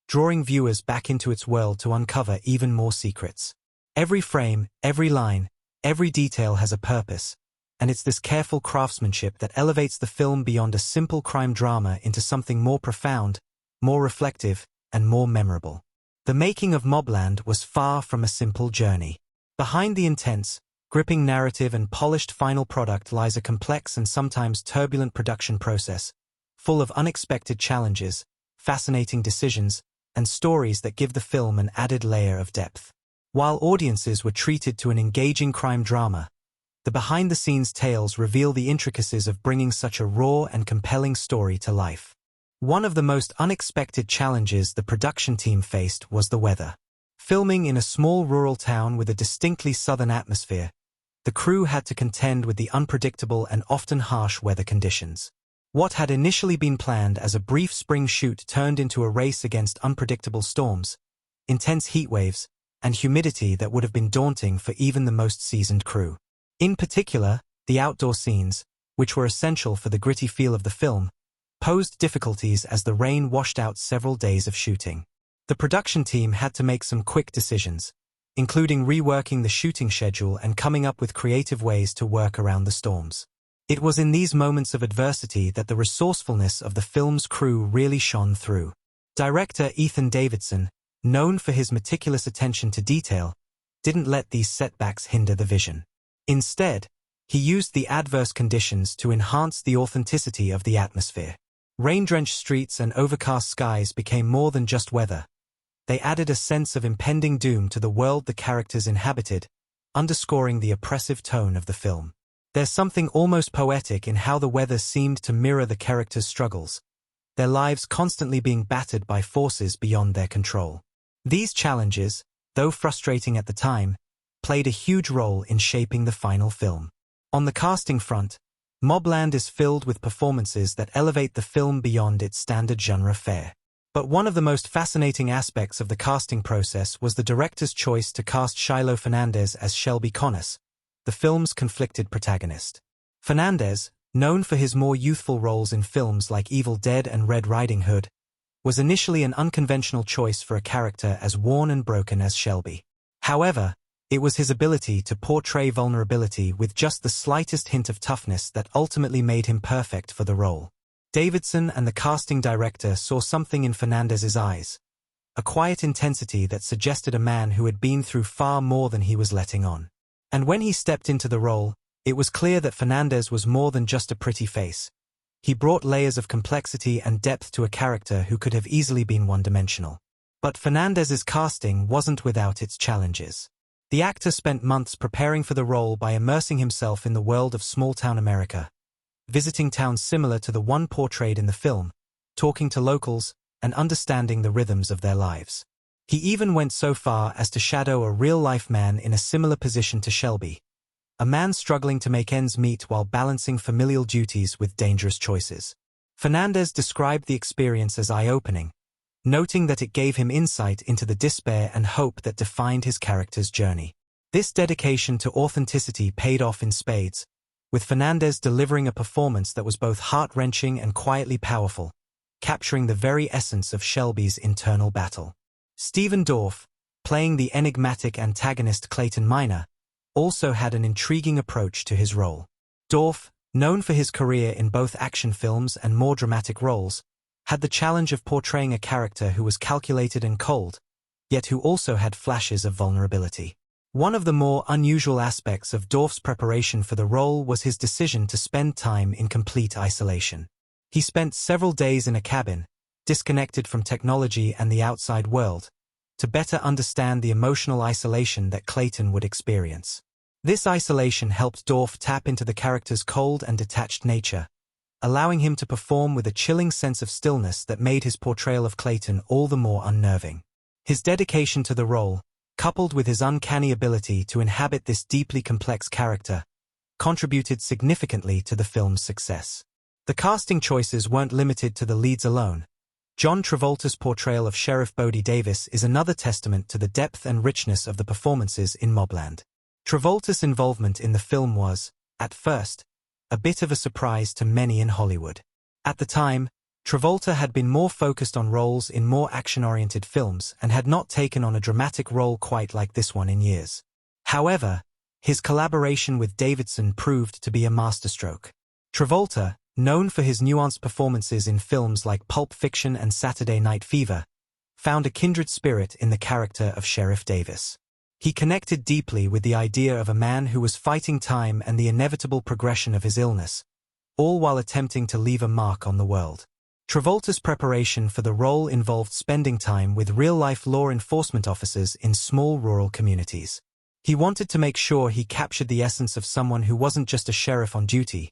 drawing viewers back into its world to uncover even more secrets. Every frame, every line, every detail has a purpose, and it's this careful craftsmanship that elevates the film beyond a simple crime drama into something more profound, more reflective, and more memorable. The making of MobLand was far from a simple journey. Behind the intense, gripping narrative and polished final product lies a complex and sometimes turbulent production process, full of unexpected challenges, fascinating decisions, and stories that give the film an added layer of depth. While audiences were treated to an engaging crime drama, the behind-the-scenes tales reveal the intricacies of bringing such a raw and compelling story to life. One of the most unexpected challenges the production team faced was the weather. Filming in a small rural town with a distinctly southern atmosphere, the crew had to contend with the unpredictable and often harsh weather conditions. What had initially been planned as a brief spring shoot turned into a race against unpredictable storms, intense heat waves, and humidity that would have been daunting for even the most seasoned crew. In particular, the outdoor scenes, which were essential for the gritty feel of the film, posed difficulties as the rain washed out several days of shooting. The production team had to make some quick decisions, including reworking the shooting schedule and coming up with creative ways to work around the storms. It was in these moments of adversity that the resourcefulness of the film's crew really shone through. Director Ethan Davidson, known for his meticulous attention to detail, didn't let these setbacks hinder the vision. Instead, he used the adverse conditions to enhance the authenticity of the atmosphere. Rain-drenched streets and overcast skies became more than just weather. They added a sense of impending doom to the world the characters inhabited, underscoring the oppressive tone of the film. There's something almost poetic in how the weather seemed to mirror the characters' struggles, their lives constantly being battered by forces beyond their control. These challenges, though frustrating at the time, played a huge role in shaping the final film. On the casting front, MobLand is filled with performances that elevate the film beyond its standard genre fare. But one of the most fascinating aspects of the casting process was the director's choice to cast Shiloh Fernandez as Shelby Connors, the film's conflicted protagonist. Fernandez, known for his more youthful roles in films like Evil Dead and Red Riding Hood, was initially an unconventional choice for a character as worn and broken as Shelby. However, it was his ability to portray vulnerability with just the slightest hint of toughness that ultimately made him perfect for the role. Davidson and the casting director saw something in Fernandez's eyes, a quiet intensity that suggested a man who had been through far more than he was letting on. And when he stepped into the role, it was clear that Fernandez was more than just a pretty face. He brought layers of complexity and depth to a character who could have easily been one-dimensional. But Fernandez's casting wasn't without its challenges. The actor spent months preparing for the role by immersing himself in the world of small-town America, visiting towns similar to the one portrayed in the film, talking to locals, and understanding the rhythms of their lives. He even went so far as to shadow a real-life man in a similar position to Shelby, a man struggling to make ends meet while balancing familial duties with dangerous choices. Fernandez described the experience as eye-opening, noting that it gave him insight into the despair and hope that defined his character's journey. This dedication to authenticity paid off in spades, with Fernandez delivering a performance that was both heart-wrenching and quietly powerful, capturing the very essence of Shelby's internal battle. Stephen Dorff, playing the enigmatic antagonist Clayton Minor, also had an intriguing approach to his role. Dorff, known for his career in both action films and more dramatic roles, had the challenge of portraying a character who was calculated and cold, yet who also had flashes of vulnerability. One of the more unusual aspects of Dorff's preparation for the role was his decision to spend time in complete isolation. He spent several days in a cabin, disconnected from technology and the outside world, to better understand the emotional isolation that Clayton would experience. This isolation helped Dorff tap into the character's cold and detached nature, allowing him to perform with a chilling sense of stillness that made his portrayal of Clayton all the more unnerving. His dedication to the role, coupled with his uncanny ability to inhabit this deeply complex character, contributed significantly to the film's success. The casting choices weren't limited to the leads alone. John Travolta's portrayal of Sheriff Bodie Davis is another testament to the depth and richness of the performances in MobLand. Travolta's involvement in the film was, at first, a bit of a surprise to many in Hollywood. At the time, Travolta had been more focused on roles in more action-oriented films and had not taken on a dramatic role quite like this one in years. However, his collaboration with Davidson proved to be a masterstroke. Travolta, known for his nuanced performances in films like Pulp Fiction and Saturday Night Fever, found a kindred spirit in the character of Sheriff Davis. He connected deeply with the idea of a man who was fighting time and the inevitable progression of his illness, all while attempting to leave a mark on the world. Travolta's preparation for the role involved spending time with real-life law enforcement officers in small rural communities. He wanted to make sure he captured the essence of someone who wasn't just a sheriff on duty,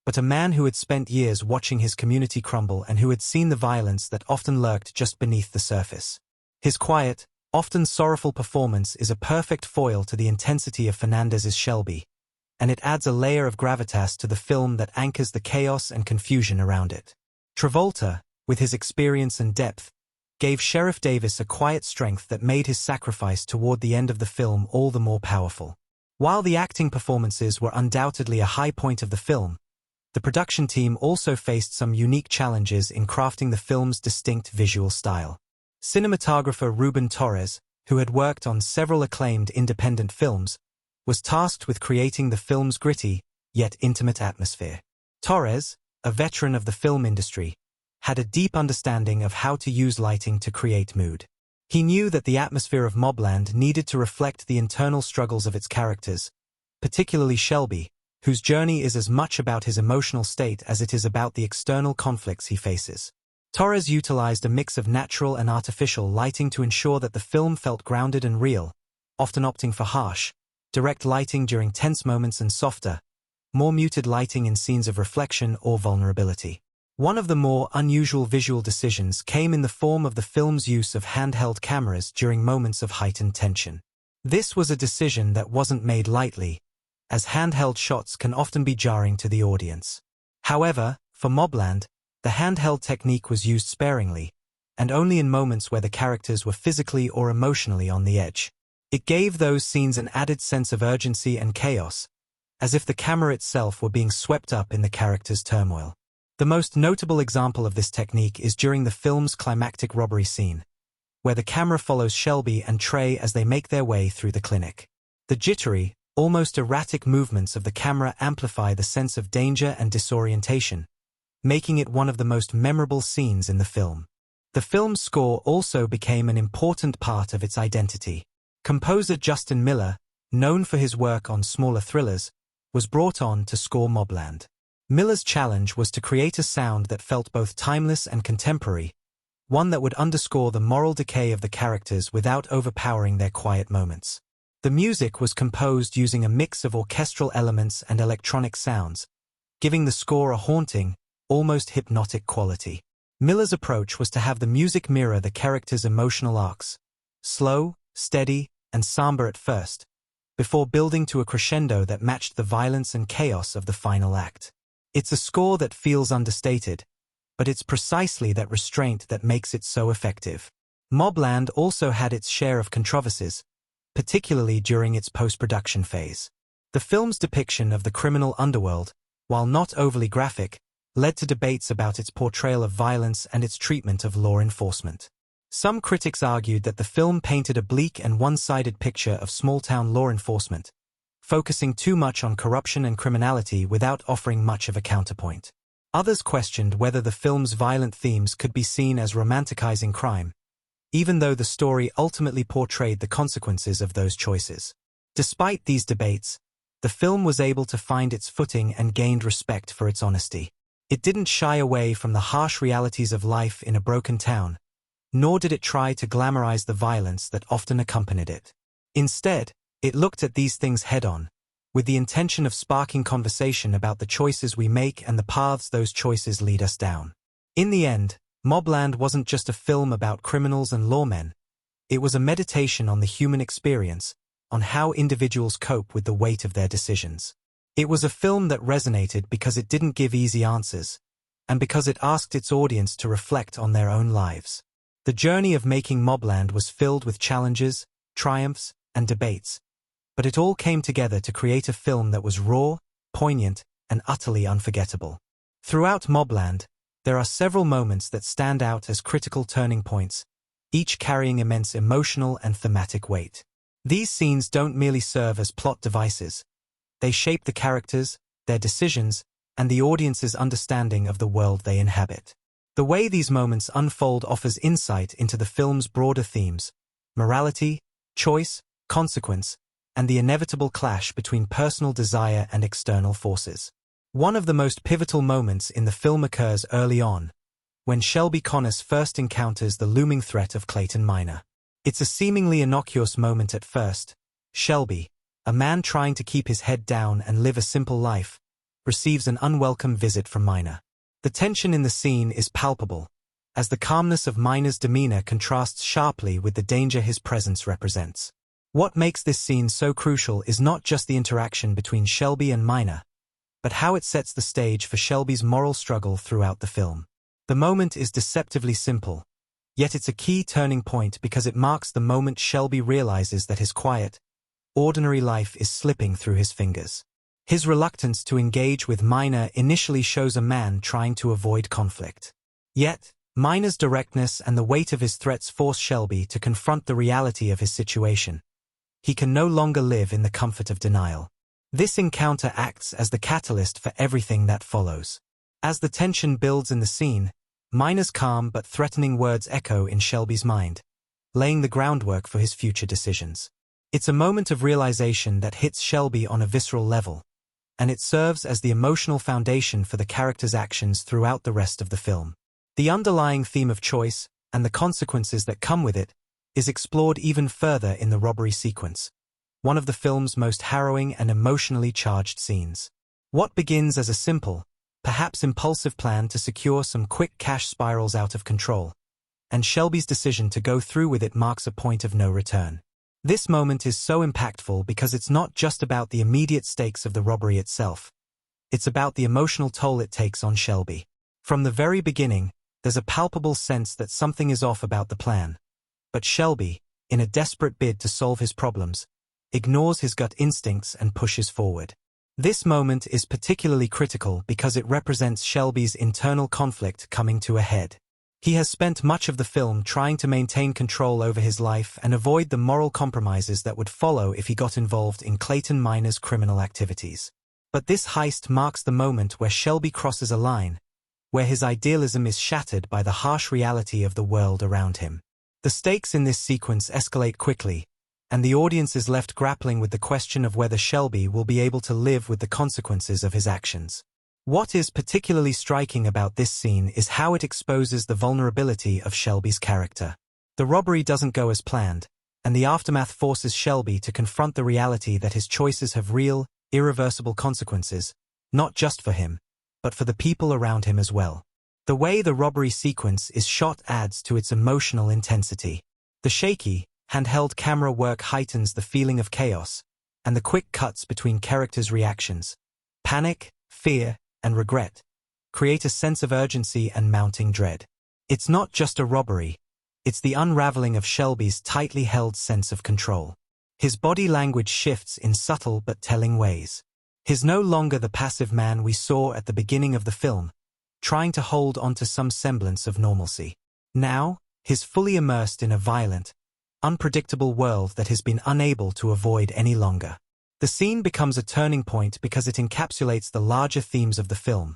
but a man who had spent years watching his community crumble and who had seen the violence that often lurked just beneath the surface. His quiet, often sorrowful performance is a perfect foil to the intensity of Fernandez's Shelby, and it adds a layer of gravitas to the film that anchors the chaos and confusion around it. Travolta, with his experience and depth, gave Sheriff Davis a quiet strength that made his sacrifice toward the end of the film all the more powerful. While the acting performances were undoubtedly a high point of the film, the production team also faced some unique challenges in crafting the film's distinct visual style. Cinematographer Ruben Torres, who had worked on several acclaimed independent films, was tasked with creating the film's gritty, yet intimate atmosphere. Torres, a veteran of the film industry, had a deep understanding of how to use lighting to create mood. He knew that the atmosphere of MobLand needed to reflect the internal struggles of its characters, particularly Shelby, whose journey is as much about his emotional state as it is about the external conflicts he faces. Torres utilized a mix of natural and artificial lighting to ensure that the film felt grounded and real, often opting for harsh, direct lighting during tense moments and softer, more muted lighting in scenes of reflection or vulnerability. One of the more unusual visual decisions came in the form of the film's use of handheld cameras during moments of heightened tension. This was a decision that wasn't made lightly, as handheld shots can often be jarring to the audience. However, for MobLand, the handheld technique was used sparingly, and only in moments where the characters were physically or emotionally on the edge. It gave those scenes an added sense of urgency and chaos, as if the camera itself were being swept up in the characters' turmoil. The most notable example of this technique is during the film's climactic robbery scene, where the camera follows Shelby and Trey as they make their way through the clinic. The jittery, almost erratic movements of the camera amplify the sense of danger and disorientation, making it one of the most memorable scenes in the film. The film's score also became an important part of its identity. Composer Justin Miller, known for his work on smaller thrillers, was brought on to score MobLand. Miller's challenge was to create a sound that felt both timeless and contemporary, one that would underscore the moral decay of the characters without overpowering their quiet moments. The music was composed using a mix of orchestral elements and electronic sounds, giving the score a haunting, almost hypnotic quality. Miller's approach was to have the music mirror the characters' emotional arcs, slow, steady, and somber at first, before building to a crescendo that matched the violence and chaos of the final act. It's a score that feels understated, but it's precisely that restraint that makes it so effective. MobLand also had its share of controversies, particularly during its post-production phase. The film's depiction of the criminal underworld, while not overly graphic, led to debates about its portrayal of violence and its treatment of law enforcement. Some critics argued that the film painted a bleak and one-sided picture of small-town law enforcement, focusing too much on corruption and criminality without offering much of a counterpoint. Others questioned whether the film's violent themes could be seen as romanticizing crime, even though the story ultimately portrayed the consequences of those choices. Despite these debates, the film was able to find its footing and gained respect for its honesty. It didn't shy away from the harsh realities of life in a broken town, nor did it try to glamorize the violence that often accompanied it. Instead, it looked at these things head-on, with the intention of sparking conversation about the choices we make and the paths those choices lead us down. In the end, MobLand wasn't just a film about criminals and lawmen. It was a meditation on the human experience, on how individuals cope with the weight of their decisions. It was a film that resonated because it didn't give easy answers, and because it asked its audience to reflect on their own lives. The journey of making MobLand was filled with challenges, triumphs, and debates, but it all came together to create a film that was raw, poignant, and utterly unforgettable. Throughout MobLand, there are several moments that stand out as critical turning points, each carrying immense emotional and thematic weight. These scenes don't merely serve as plot devices. They shape the characters, their decisions, and the audience's understanding of the world they inhabit. The way these moments unfold offers insight into the film's broader themes: morality, choice, consequence, and the inevitable clash between personal desire and external forces. One of the most pivotal moments in the film occurs early on, when Shelby Connors first encounters the looming threat of Clayton Minor. It's a seemingly innocuous moment at first. Shelby, a man trying to keep his head down and live a simple life, receives an unwelcome visit from Minor. The tension in the scene is palpable, as the calmness of Minor's demeanor contrasts sharply with the danger his presence represents. What makes this scene so crucial is not just the interaction between Shelby and Minor, but how it sets the stage for Shelby's moral struggle throughout the film. The moment is deceptively simple, yet it's a key turning point because it marks the moment Shelby realizes that his quiet, ordinary life is slipping through his fingers. His reluctance to engage with Minor initially shows a man trying to avoid conflict. Yet, Minor's directness and the weight of his threats force Shelby to confront the reality of his situation. He can no longer live in the comfort of denial. This encounter acts as the catalyst for everything that follows. As the tension builds in the scene, Minor's calm but threatening words echo in Shelby's mind, laying the groundwork for his future decisions. It's a moment of realization that hits Shelby on a visceral level, and it serves as the emotional foundation for the character's actions throughout the rest of the film. The underlying theme of choice, and the consequences that come with it, is explored even further in the robbery sequence, one of the film's most harrowing and emotionally charged scenes. What begins as a simple, perhaps impulsive plan to secure some quick cash spirals out of control, and Shelby's decision to go through with it marks a point of no return. This moment is so impactful because it's not just about the immediate stakes of the robbery itself. It's about the emotional toll it takes on Shelby. From the very beginning, there's a palpable sense that something is off about the plan. But Shelby, in a desperate bid to solve his problems, ignores his gut instincts and pushes forward. This moment is particularly critical because it represents Shelby's internal conflict coming to a head. He has spent much of the film trying to maintain control over his life and avoid the moral compromises that would follow if he got involved in Clayton Minor's criminal activities. But this heist marks the moment where Shelby crosses a line, where his idealism is shattered by the harsh reality of the world around him. The stakes in this sequence escalate quickly, and the audience is left grappling with the question of whether Shelby will be able to live with the consequences of his actions. What is particularly striking about this scene is how it exposes the vulnerability of Shelby's character. The robbery doesn't go as planned, and the aftermath forces Shelby to confront the reality that his choices have real, irreversible consequences, not just for him, but for the people around him as well. The way the robbery sequence is shot adds to its emotional intensity. The shaky, handheld camera work heightens the feeling of chaos, and the quick cuts between characters' reactions, panic, fear, and regret, create a sense of urgency and mounting dread. It's not just a robbery, it's the unraveling of Shelby's tightly held sense of control. His body language shifts in subtle but telling ways. He's no longer the passive man we saw at the beginning of the film, trying to hold onto some semblance of normalcy. Now, he's fully immersed in a violent, unpredictable world that has been unable to avoid any longer. The scene becomes a turning point because it encapsulates the larger themes of the film: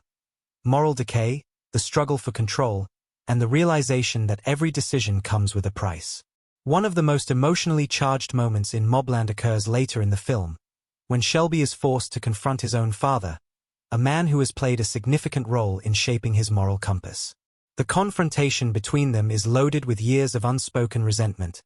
moral decay, the struggle for control, and the realization that every decision comes with a price. One of the most emotionally charged moments in MobLand occurs later in the film, when Shelby is forced to confront his own father, a man who has played a significant role in shaping his moral compass. The confrontation between them is loaded with years of unspoken resentment,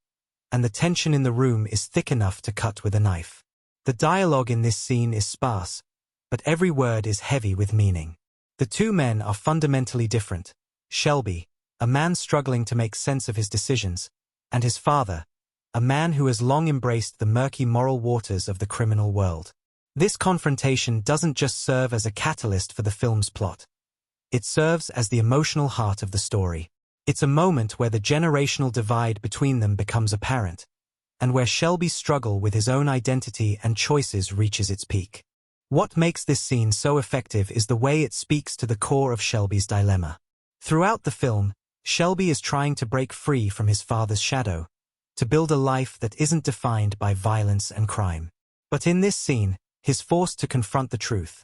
and the tension in the room is thick enough to cut with a knife. The dialogue in this scene is sparse, but every word is heavy with meaning. The two men are fundamentally different: Shelby, a man struggling to make sense of his decisions, and his father, a man who has long embraced the murky moral waters of the criminal world. This confrontation doesn't just serve as a catalyst for the film's plot. It serves as the emotional heart of the story. It's a moment where the generational divide between them becomes apparent, and where Shelby's struggle with his own identity and choices reaches its peak. What makes this scene so effective is the way it speaks to the core of Shelby's dilemma. Throughout the film, Shelby is trying to break free from his father's shadow, to build a life that isn't defined by violence and crime. But in this scene, he's forced to confront the truth.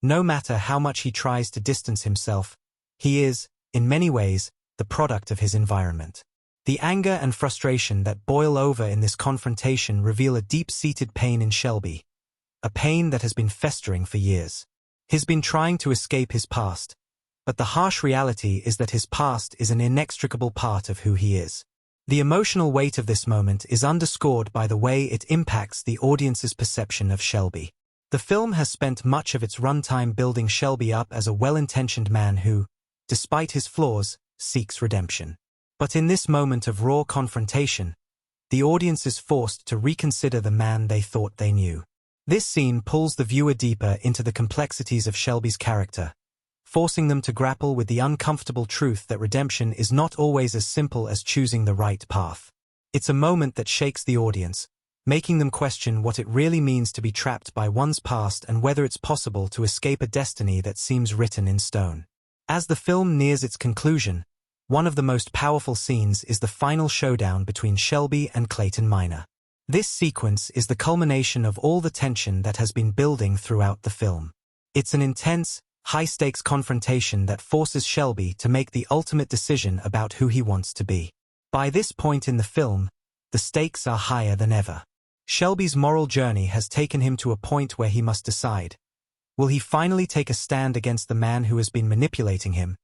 No matter how much he tries to distance himself, he is, in many ways, the product of his environment. The anger and frustration that boil over in this confrontation reveal a deep-seated pain in Shelby, a pain that has been festering for years. He's been trying to escape his past, but the harsh reality is that his past is an inextricable part of who he is. The emotional weight of this moment is underscored by the way it impacts the audience's perception of Shelby. The film has spent much of its runtime building Shelby up as a well-intentioned man who, despite his flaws, seeks redemption. But in this moment of raw confrontation, the audience is forced to reconsider the man they thought they knew. This scene pulls the viewer deeper into the complexities of Shelby's character, forcing them to grapple with the uncomfortable truth that redemption is not always as simple as choosing the right path. It's a moment that shakes the audience, making them question what it really means to be trapped by one's past and whether it's possible to escape a destiny that seems written in stone. As the film nears its conclusion, one of the most powerful scenes is the final showdown between Shelby and Clayton Minor. This sequence is the culmination of all the tension that has been building throughout the film. It's an intense, high-stakes confrontation that forces Shelby to make the ultimate decision about who he wants to be. By this point in the film, the stakes are higher than ever. Shelby's moral journey has taken him to a point where he must decide. Will he finally take a stand against the man who has been manipulating him,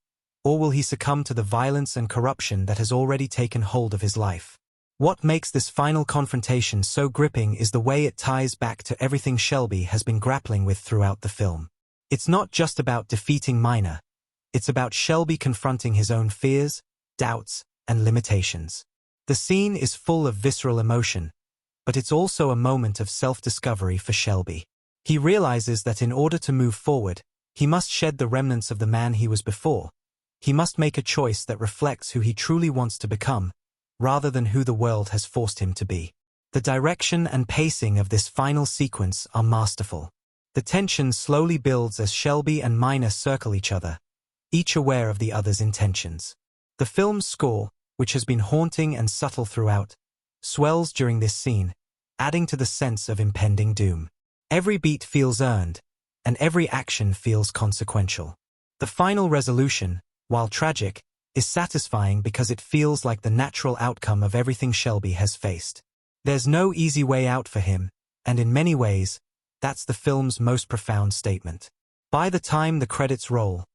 or will he succumb to the violence and corruption that has already taken hold of his life? What makes this final confrontation so gripping is the way it ties back to everything Shelby has been grappling with throughout the film. It's not just about defeating Minor, it's about Shelby confronting his own fears, doubts, and limitations. The scene is full of visceral emotion, but it's also a moment of self-discovery for Shelby. He realizes that in order to move forward, he must shed the remnants of the man he was before. He must make a choice that reflects who he truly wants to become, rather than who the world has forced him to be. The direction and pacing of this final sequence are masterful. The tension slowly builds as Shelby and Minor circle each other, each aware of the other's intentions. The film's score, which has been haunting and subtle throughout, swells during this scene, adding to the sense of impending doom. Every beat feels earned, and every action feels consequential. The final resolution, while tragic, is satisfying because it feels like the natural outcome of everything Shelby has faced. There's no easy way out for him, and in many ways, that's the film's most profound statement. By the time the credits roll,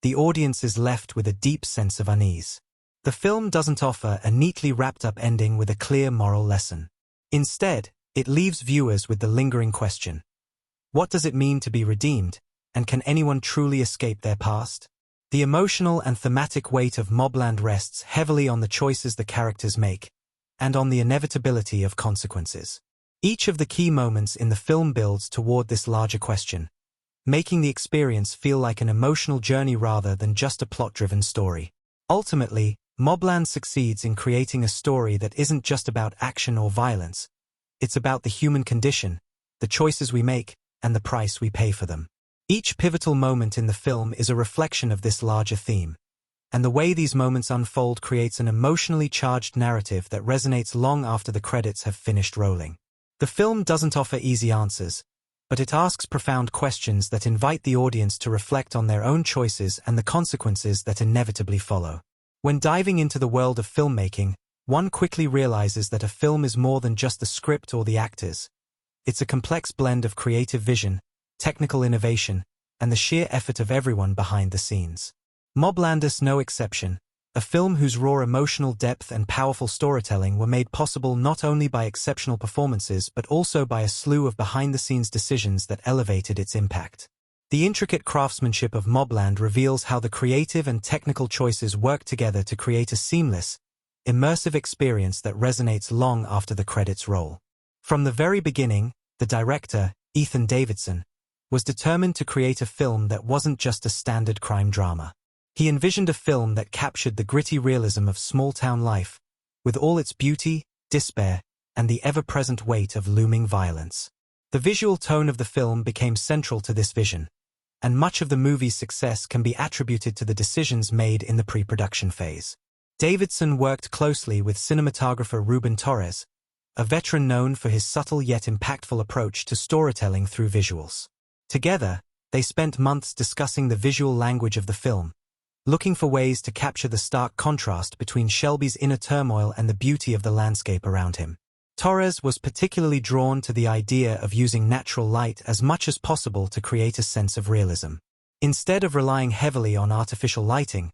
the audience is left with a deep sense of unease. The film doesn't offer a neatly wrapped-up ending with a clear moral lesson. Instead, it leaves viewers with the lingering question: what does it mean to be redeemed, and can anyone truly escape their past? The emotional and thematic weight of MobLand rests heavily on the choices the characters make, and on the inevitability of consequences. Each of the key moments in the film builds toward this larger question, making the experience feel like an emotional journey rather than just a plot-driven story. Ultimately, MobLand succeeds in creating a story that isn't just about action or violence. It's about the human condition, the choices we make, and the price we pay for them. Each pivotal moment in the film is a reflection of this larger theme, and the way these moments unfold creates an emotionally charged narrative that resonates long after the credits have finished rolling. The film doesn't offer easy answers, but it asks profound questions that invite the audience to reflect on their own choices and the consequences that inevitably follow. When diving into the world of filmmaking, one quickly realizes that a film is more than just the script or the actors. It's a complex blend of creative vision, technical innovation, and the sheer effort of everyone behind the scenes. MobLand is no exception, a film whose raw emotional depth and powerful storytelling were made possible not only by exceptional performances but also by a slew of behind-the-scenes decisions that elevated its impact. The intricate craftsmanship of MobLand reveals how the creative and technical choices work together to create a seamless, immersive experience that resonates long after the credits roll. From the very beginning, the director, Ethan Davidson, was determined to create a film that wasn't just a standard crime drama. He envisioned a film that captured the gritty realism of small-town life, with all its beauty, despair, and the ever-present weight of looming violence. The visual tone of the film became central to this vision, and much of the movie's success can be attributed to the decisions made in the pre-production phase. Davidson worked closely with cinematographer Ruben Torres, a veteran known for his subtle yet impactful approach to storytelling through visuals. Together, they spent months discussing the visual language of the film, looking for ways to capture the stark contrast between Shelby's inner turmoil and the beauty of the landscape around him. Torres was particularly drawn to the idea of using natural light as much as possible to create a sense of realism. Instead of relying heavily on artificial lighting,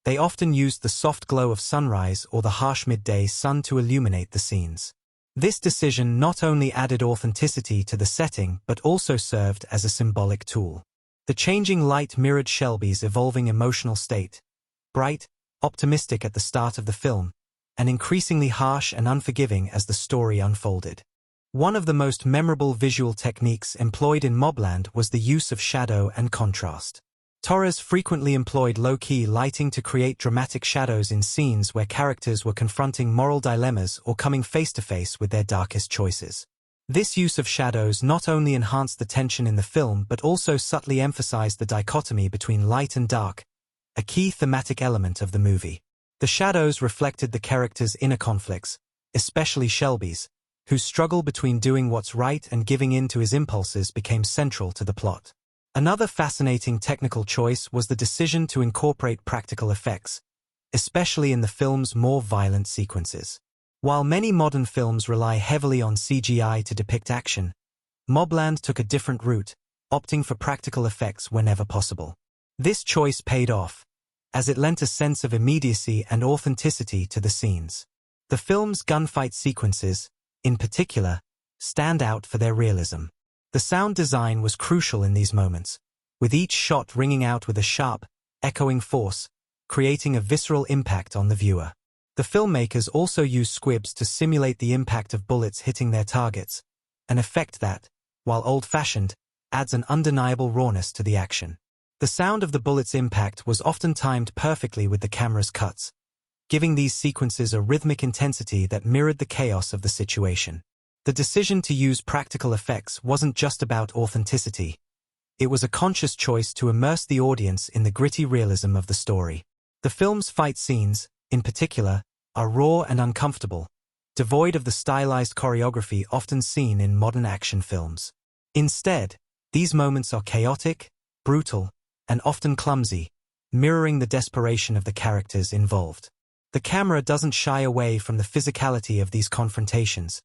they often used the soft glow of sunrise or the harsh midday sun to illuminate the scenes. This decision not only added authenticity to the setting but also served as a symbolic tool. The changing light mirrored Shelby's evolving emotional state, bright, optimistic at the start of the film, and increasingly harsh and unforgiving as the story unfolded. One of the most memorable visual techniques employed in MobLand was the use of shadow and contrast. Torres frequently employed low-key lighting to create dramatic shadows in scenes where characters were confronting moral dilemmas or coming face-to-face with their darkest choices. This use of shadows not only enhanced the tension in the film but also subtly emphasized the dichotomy between light and dark, a key thematic element of the movie. The shadows reflected the characters' inner conflicts, especially Shelby's, whose struggle between doing what's right and giving in to his impulses became central to the plot. Another fascinating technical choice was the decision to incorporate practical effects, especially in the film's more violent sequences. While many modern films rely heavily on CGI to depict action, MobLand took a different route, opting for practical effects whenever possible. This choice paid off, as it lent a sense of immediacy and authenticity to the scenes. The film's gunfight sequences, in particular, stand out for their realism. The sound design was crucial in these moments, with each shot ringing out with a sharp, echoing force, creating a visceral impact on the viewer. The filmmakers also used squibs to simulate the impact of bullets hitting their targets, an effect that, while old-fashioned, adds an undeniable rawness to the action. The sound of the bullet's impact was often timed perfectly with the camera's cuts, giving these sequences a rhythmic intensity that mirrored the chaos of the situation. The decision to use practical effects wasn't just about authenticity. It was a conscious choice to immerse the audience in the gritty realism of the story. The film's fight scenes, in particular, are raw and uncomfortable, devoid of the stylized choreography often seen in modern action films. Instead, these moments are chaotic, brutal, and often clumsy, mirroring the desperation of the characters involved. The camera doesn't shy away from the physicality of these confrontations,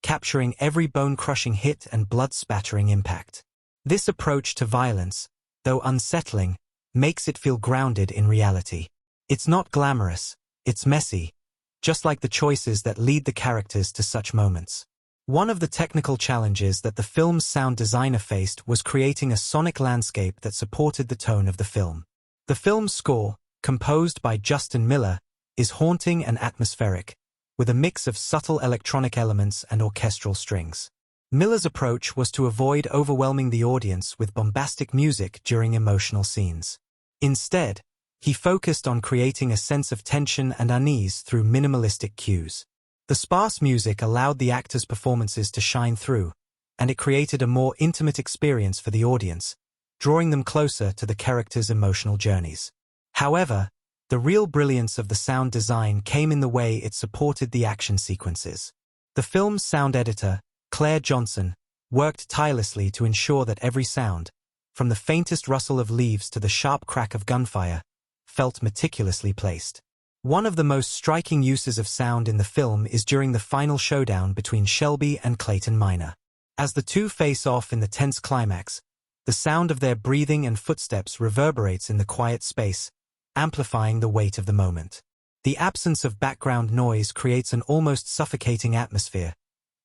capturing every bone-crushing hit and blood-spattering impact. This approach to violence, though unsettling, makes it feel grounded in reality. It's not glamorous, it's messy, just like the choices that lead the characters to such moments. One of the technical challenges that the film's sound designer faced was creating a sonic landscape that supported the tone of the film. The film's score, composed by Justin Miller, is haunting and atmospheric, with a mix of subtle electronic elements and orchestral strings. Miller's approach was to avoid overwhelming the audience with bombastic music during emotional scenes. Instead, he focused on creating a sense of tension and unease through minimalistic cues. The sparse music allowed the actors' performances to shine through, and it created a more intimate experience for the audience, drawing them closer to the characters' emotional journeys. However, the real brilliance of the sound design came in the way it supported the action sequences. The film's sound editor, Claire Johnson, worked tirelessly to ensure that every sound, from the faintest rustle of leaves to the sharp crack of gunfire, felt meticulously placed. One of the most striking uses of sound in the film is during the final showdown between Shelby and Clayton Miner. As the two face off in the tense climax, the sound of their breathing and footsteps reverberates in the quiet space, amplifying the weight of the moment. The absence of background noise creates an almost suffocating atmosphere,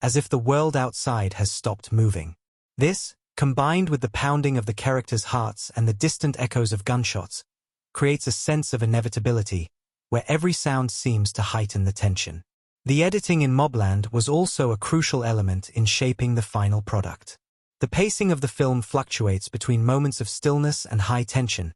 as if the world outside has stopped moving. This, combined with the pounding of the characters' hearts and the distant echoes of gunshots, creates a sense of inevitability, where every sound seems to heighten the tension. The editing in MobLand was also a crucial element in shaping the final product. The pacing of the film fluctuates between moments of stillness and high tension,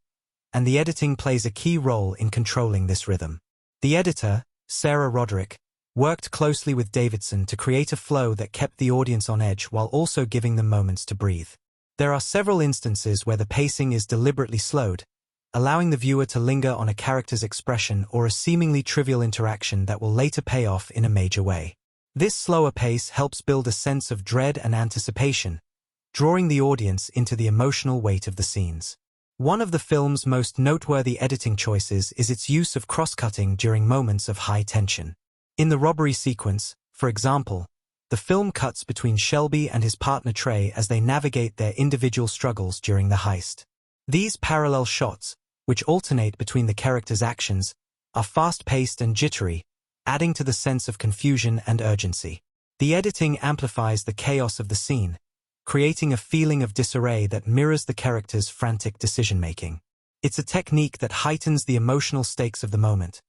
and the editing plays a key role in controlling this rhythm. The editor, Sarah Roderick, worked closely with Davidson to create a flow that kept the audience on edge while also giving them moments to breathe. There are several instances where the pacing is deliberately slowed, allowing the viewer to linger on a character's expression or a seemingly trivial interaction that will later pay off in a major way. This slower pace helps build a sense of dread and anticipation, drawing the audience into the emotional weight of the scenes. One of the film's most noteworthy editing choices is its use of cross-cutting during moments of high tension. In the robbery sequence, for example, the film cuts between Shelby and his partner Trey as they navigate their individual struggles during the heist. These parallel shots, which alternate between the characters' actions, are fast-paced and jittery, adding to the sense of confusion and urgency. The editing amplifies the chaos of the scene, creating a feeling of disarray that mirrors the characters' frantic decision-making. It's a technique that heightens the emotional stakes of the moment,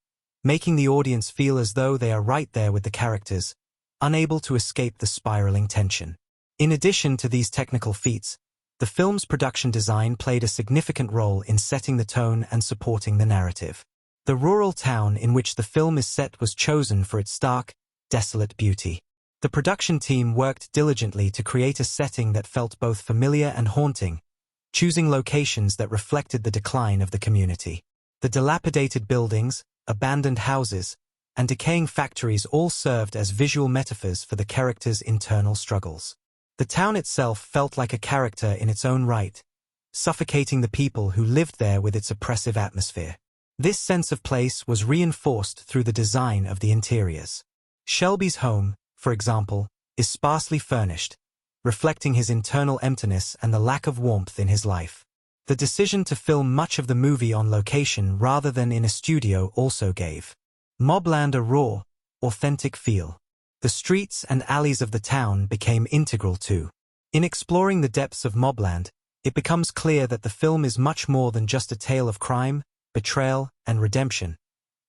making the audience feel as though they are right there with the characters, unable to escape the spiraling tension. In addition to these technical feats, the film's production design played a significant role in setting the tone and supporting the narrative. The rural town in which the film is set was chosen for its stark, desolate beauty. The production team worked diligently to create a setting that felt both familiar and haunting, choosing locations that reflected the decline of the community. The dilapidated buildings, abandoned houses, and decaying factories all served as visual metaphors for the characters' internal struggles. The town itself felt like a character in its own right, suffocating the people who lived there with its oppressive atmosphere. This sense of place was reinforced through the design of the interiors. Shelby's home, for example, is sparsely furnished, reflecting his internal emptiness and the lack of warmth in his life. The decision to film much of the movie on location rather than in a studio also gave MobLand a raw, authentic feel. The streets and alleys of the town became integral too. In exploring the depths of MobLand, it becomes clear that the film is much more than just a tale of crime, betrayal, and redemption.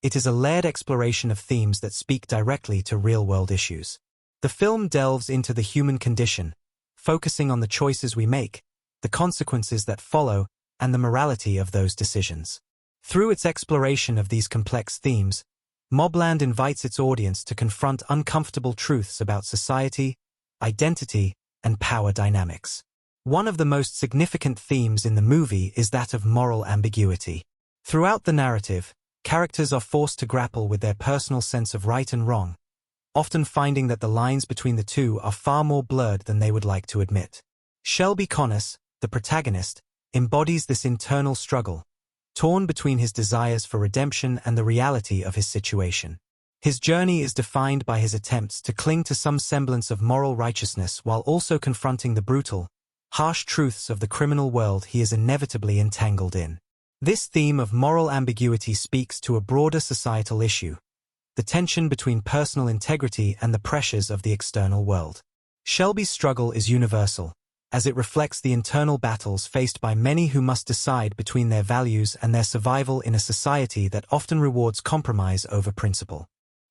It is a layered exploration of themes that speak directly to real-world issues. The film delves into the human condition, focusing on the choices we make, the consequences that follow, and the morality of those decisions. Through its exploration of these complex themes, MobLand invites its audience to confront uncomfortable truths about society, identity, and power dynamics. One of the most significant themes in the movie is that of moral ambiguity. Throughout the narrative, characters are forced to grapple with their personal sense of right and wrong, often finding that the lines between the two are far more blurred than they would like to admit. Shelby Connors, the protagonist, embodies this internal struggle, torn between his desires for redemption and the reality of his situation. His journey is defined by his attempts to cling to some semblance of moral righteousness while also confronting the brutal, harsh truths of the criminal world he is inevitably entangled in. This theme of moral ambiguity speaks to a broader societal issue, the tension between personal integrity and the pressures of the external world. Shelby's struggle is universal, as it reflects the internal battles faced by many who must decide between their values and their survival in a society that often rewards compromise over principle.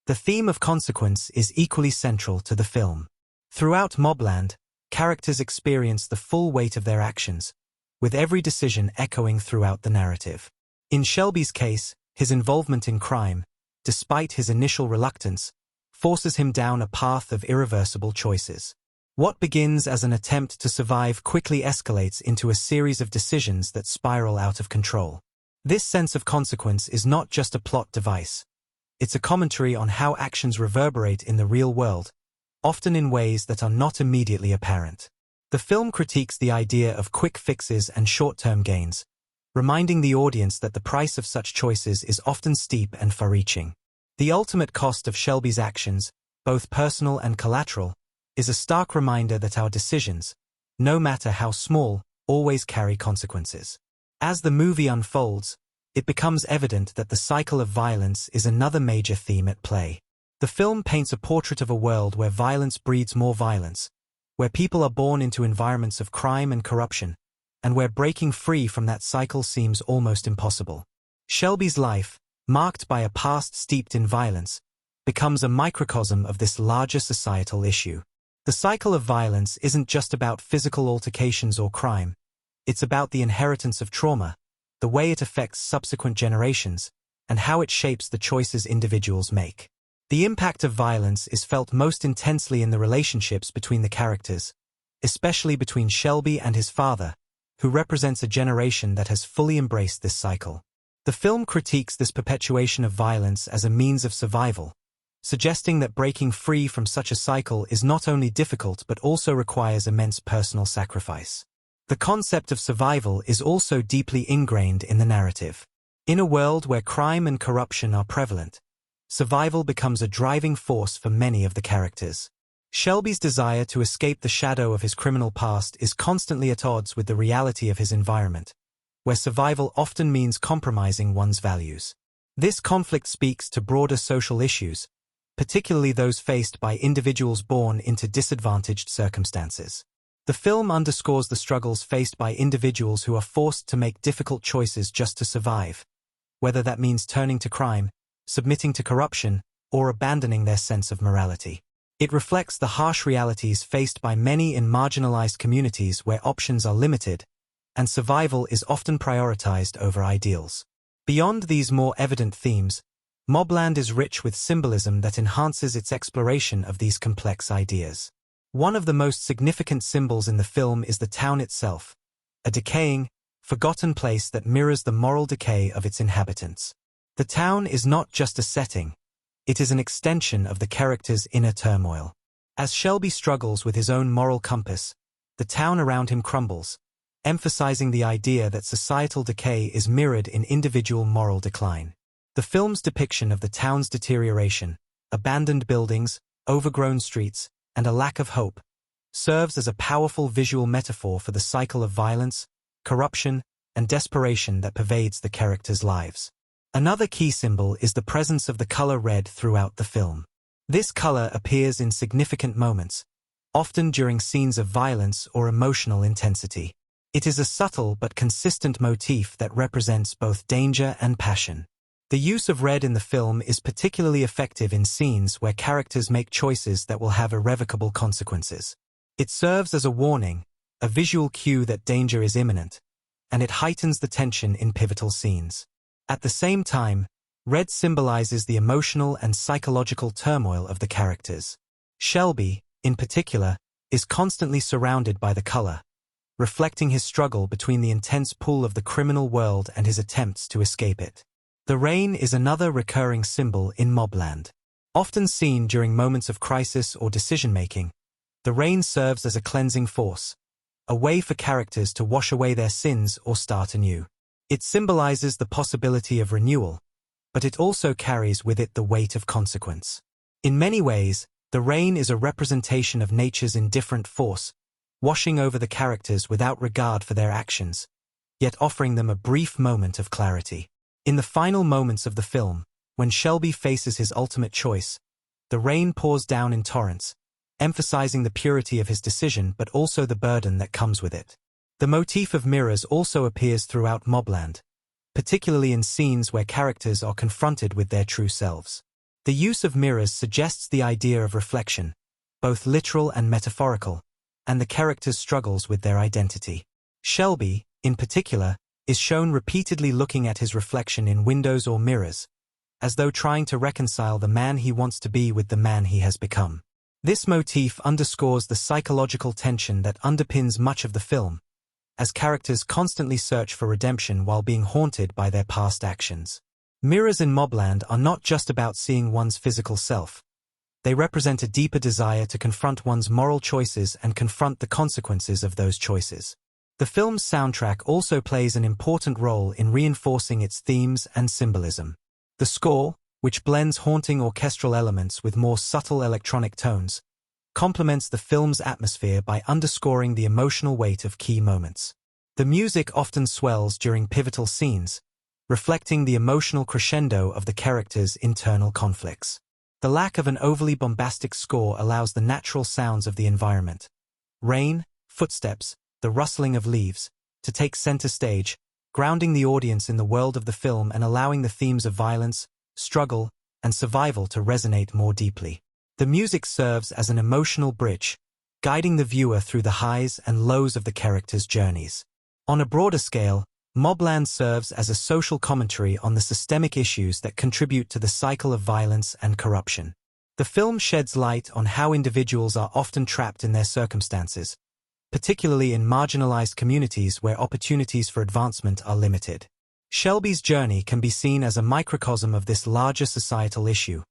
The theme of consequence is equally central to the film. Throughout MobLand, characters experience the full weight of their actions, with every decision echoing throughout the narrative. In Shelby's case, his involvement in crime, despite his initial reluctance, forces him down a path of irreversible choices. What begins as an attempt to survive quickly escalates into a series of decisions that spiral out of control. This sense of consequence is not just a plot device. It's a commentary on how actions reverberate in the real world, often in ways that are not immediately apparent. The film critiques the idea of quick fixes and short-term gains, reminding the audience that the price of such choices is often steep and far-reaching. The ultimate cost of Shelby's actions, both personal and collateral, is a stark reminder that our decisions, no matter how small, always carry consequences. As the movie unfolds, it becomes evident that the cycle of violence is another major theme at play. The film paints a portrait of a world where violence breeds more violence, where people are born into environments of crime and corruption, and where breaking free from that cycle seems almost impossible. Shelby's life, marked by a past steeped in violence, becomes a microcosm of this larger societal issue. The cycle of violence isn't just about physical altercations or crime. It's about the inheritance of trauma, the way it affects subsequent generations, and how it shapes the choices individuals make. The impact of violence is felt most intensely in the relationships between the characters, especially between Shelby and his father, who represents a generation that has fully embraced this cycle. The film critiques this perpetuation of violence as a means of survival, suggesting that breaking free from such a cycle is not only difficult but also requires immense personal sacrifice. The concept of survival is also deeply ingrained in the narrative. In a world where crime and corruption are prevalent, survival becomes a driving force for many of the characters. Shelby's desire to escape the shadow of his criminal past is constantly at odds with the reality of his environment, where survival often means compromising one's values. This conflict speaks to broader social issues, particularly those faced by individuals born into disadvantaged circumstances. The film underscores the struggles faced by individuals who are forced to make difficult choices just to survive, whether that means turning to crime, submitting to corruption, or abandoning their sense of morality. It reflects the harsh realities faced by many in marginalized communities where options are limited, and survival is often prioritized over ideals. Beyond these more evident themes, MobLand is rich with symbolism that enhances its exploration of these complex ideas. One of the most significant symbols in the film is the town itself, a decaying, forgotten place that mirrors the moral decay of its inhabitants. The town is not just a setting, it is an extension of the character's inner turmoil. As Shelby struggles with his own moral compass, the town around him crumbles, emphasizing the idea that societal decay is mirrored in individual moral decline. The film's depiction of the town's deterioration, abandoned buildings, overgrown streets, and a lack of hope, serves as a powerful visual metaphor for the cycle of violence, corruption, and desperation that pervades the characters' lives. Another key symbol is the presence of the color red throughout the film. This color appears in significant moments, often during scenes of violence or emotional intensity. It is a subtle but consistent motif that represents both danger and passion. The use of red in the film is particularly effective in scenes where characters make choices that will have irrevocable consequences. It serves as a warning, a visual cue that danger is imminent, and it heightens the tension in pivotal scenes. At the same time, red symbolizes the emotional and psychological turmoil of the characters. Shelby, in particular, is constantly surrounded by the color, reflecting his struggle between the intense pull of the criminal world and his attempts to escape it. The rain is another recurring symbol in MobLand. Often seen during moments of crisis or decision-making, the rain serves as a cleansing force, a way for characters to wash away their sins or start anew. It symbolizes the possibility of renewal, but it also carries with it the weight of consequence. In many ways, the rain is a representation of nature's indifferent force, washing over the characters without regard for their actions, yet offering them a brief moment of clarity. In the final moments of the film, when Shelby faces his ultimate choice, the rain pours down in torrents, emphasizing the purity of his decision but also the burden that comes with it. The motif of mirrors also appears throughout MobLand, particularly in scenes where characters are confronted with their true selves. The use of mirrors suggests the idea of reflection, both literal and metaphorical, and the characters' struggles with their identity. Shelby, in particular, is shown repeatedly looking at his reflection in windows or mirrors, as though trying to reconcile the man he wants to be with the man he has become. This motif underscores the psychological tension that underpins much of the film, as characters constantly search for redemption while being haunted by their past actions. Mirrors in MobLand are not just about seeing one's physical self. They represent a deeper desire to confront one's moral choices and confront the consequences of those choices. The film's soundtrack also plays an important role in reinforcing its themes and symbolism. The score, which blends haunting orchestral elements with more subtle electronic tones, complements the film's atmosphere by underscoring the emotional weight of key moments. The music often swells during pivotal scenes, reflecting the emotional crescendo of the characters' internal conflicts. The lack of an overly bombastic score allows the natural sounds of the environment, rain, footsteps, the rustling of leaves, to take center stage, grounding the audience in the world of the film and allowing the themes of violence, struggle, and survival to resonate more deeply. The music serves as an emotional bridge, guiding the viewer through the highs and lows of the characters' journeys. On a broader scale, MobLand serves as a social commentary on the systemic issues that contribute to the cycle of violence and corruption. The film sheds light on how individuals are often trapped in their circumstances, particularly in marginalized communities where opportunities for advancement are limited. Shelby's journey can be seen as a microcosm of this larger societal issue,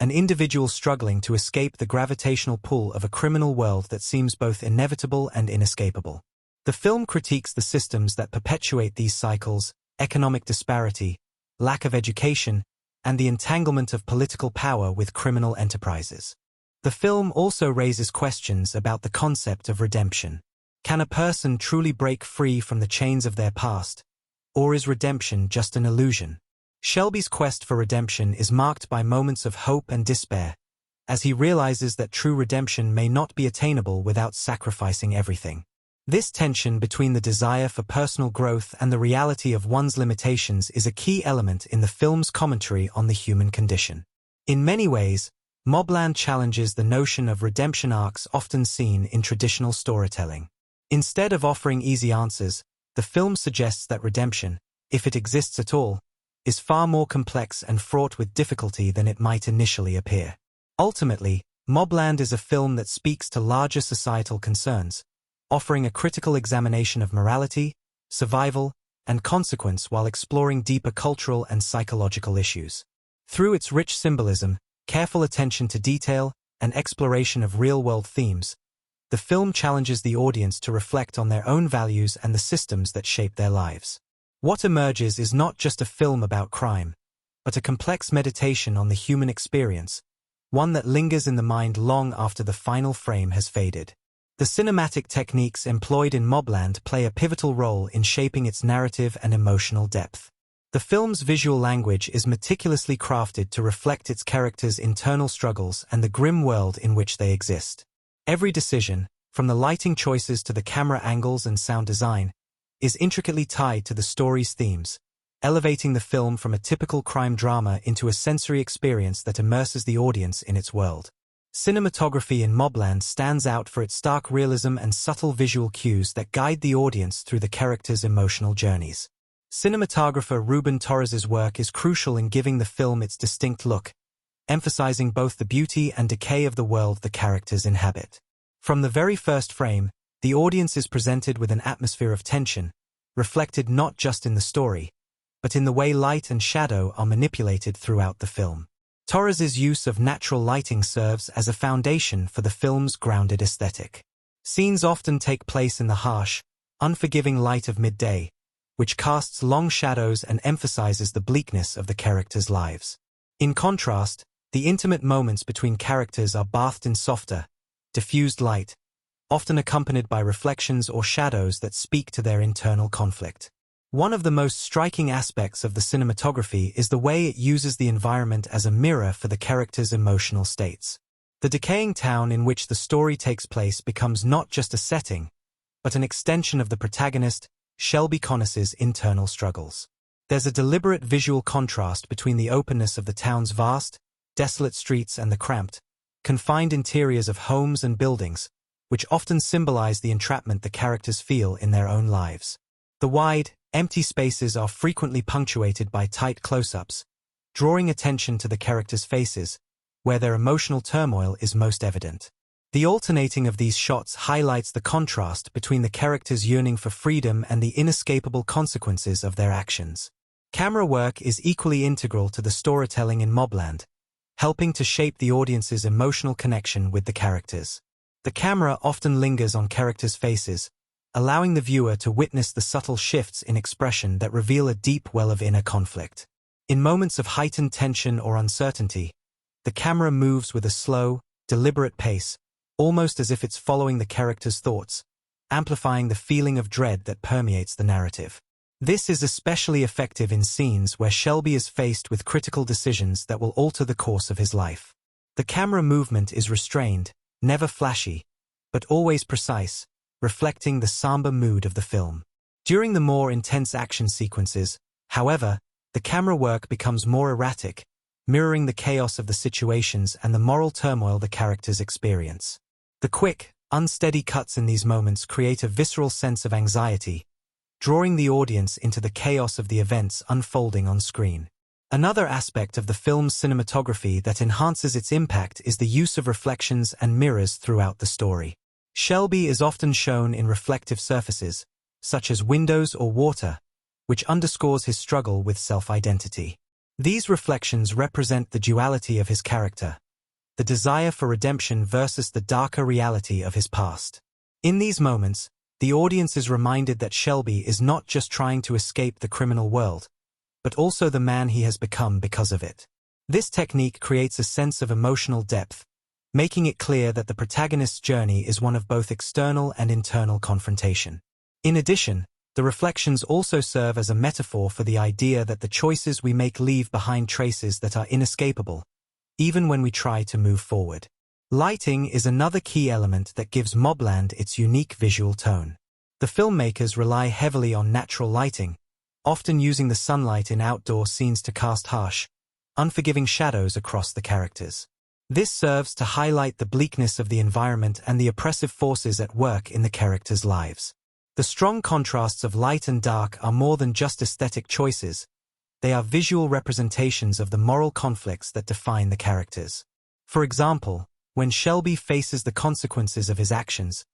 an individual struggling to escape the gravitational pull of a criminal world that seems both inevitable and inescapable. The film critiques the systems that perpetuate these cycles: economic disparity, lack of education, and the entanglement of political power with criminal enterprises. The film also raises questions about the concept of redemption. Can a person truly break free from the chains of their past, or is redemption just an illusion? Shelby's quest for redemption is marked by moments of hope and despair, as he realizes that true redemption may not be attainable without sacrificing everything. This tension between the desire for personal growth and the reality of one's limitations is a key element in the film's commentary on the human condition. In many ways, MobLand challenges the notion of redemption arcs often seen in traditional storytelling. Instead of offering easy answers, the film suggests that redemption, if it exists at all, is far more complex and fraught with difficulty than it might initially appear. Ultimately, MobLand is a film that speaks to larger societal concerns, offering a critical examination of morality, survival, and consequence while exploring deeper cultural and psychological issues. Through its rich symbolism, careful attention to detail, and exploration of real-world themes, the film challenges the audience to reflect on their own values and the systems that shape their lives. What emerges is not just a film about crime, but a complex meditation on the human experience, one that lingers in the mind long after the final frame has faded. The cinematic techniques employed in MobLand play a pivotal role in shaping its narrative and emotional depth. The film's visual language is meticulously crafted to reflect its characters' internal struggles and the grim world in which they exist. Every decision, from the lighting choices to the camera angles and sound design, is intricately tied to the story's themes, elevating the film from a typical crime drama into a sensory experience that immerses the audience in its world. Cinematography in MobLand stands out for its stark realism and subtle visual cues that guide the audience through the characters' emotional journeys. Cinematographer Ruben Torres's work is crucial in giving the film its distinct look, emphasizing both the beauty and decay of the world the characters inhabit. From the very first frame, the audience is presented with an atmosphere of tension, reflected not just in the story, but in the way light and shadow are manipulated throughout the film. Torres's use of natural lighting serves as a foundation for the film's grounded aesthetic. Scenes often take place in the harsh, unforgiving light of midday, which casts long shadows and emphasizes the bleakness of the characters' lives. In contrast, the intimate moments between characters are bathed in softer, diffused light, often accompanied by reflections or shadows that speak to their internal conflict. One of the most striking aspects of the cinematography is the way it uses the environment as a mirror for the characters' emotional states. The decaying town in which the story takes place becomes not just a setting, but an extension of the protagonist, Shelby Connis's internal struggles. There's a deliberate visual contrast between the openness of the town's vast, desolate streets and the cramped, confined interiors of homes and buildings, which often symbolize the entrapment the characters feel in their own lives. The wide, empty spaces are frequently punctuated by tight close-ups, drawing attention to the characters' faces, where their emotional turmoil is most evident. The alternating of these shots highlights the contrast between the characters' yearning for freedom and the inescapable consequences of their actions. Camera work is equally integral to the storytelling in MobLand, helping to shape the audience's emotional connection with the characters. The camera often lingers on characters' faces, allowing the viewer to witness the subtle shifts in expression that reveal a deep well of inner conflict. In moments of heightened tension or uncertainty, the camera moves with a slow, deliberate pace, almost as if it's following the character's thoughts, amplifying the feeling of dread that permeates the narrative. This is especially effective in scenes where Shelby is faced with critical decisions that will alter the course of his life. The camera movement is restrained, never flashy, but always precise, reflecting the somber mood of the film. During the more intense action sequences, however, the camera work becomes more erratic, mirroring the chaos of the situations and the moral turmoil the characters experience. The quick, unsteady cuts in these moments create a visceral sense of anxiety, drawing the audience into the chaos of the events unfolding on screen. Another aspect of the film's cinematography that enhances its impact is the use of reflections and mirrors throughout the story. Shelby is often shown in reflective surfaces, such as windows or water, which underscores his struggle with self-identity. These reflections represent the duality of his character, the desire for redemption versus the darker reality of his past. In these moments, the audience is reminded that Shelby is not just trying to escape the criminal world, but also the man he has become because of it. This technique creates a sense of emotional depth, making it clear that the protagonist's journey is one of both external and internal confrontation. In addition, the reflections also serve as a metaphor for the idea that the choices we make leave behind traces that are inescapable, even when we try to move forward. Lighting is another key element that gives MobLand its unique visual tone. The filmmakers rely heavily on natural lighting, often using the sunlight in outdoor scenes to cast harsh, unforgiving shadows across the characters. This serves to highlight the bleakness of the environment and the oppressive forces at work in the characters' lives. The strong contrasts of light and dark are more than just aesthetic choices. They are visual representations of the moral conflicts that define the characters. For example, when Shelby faces the consequences of his actions,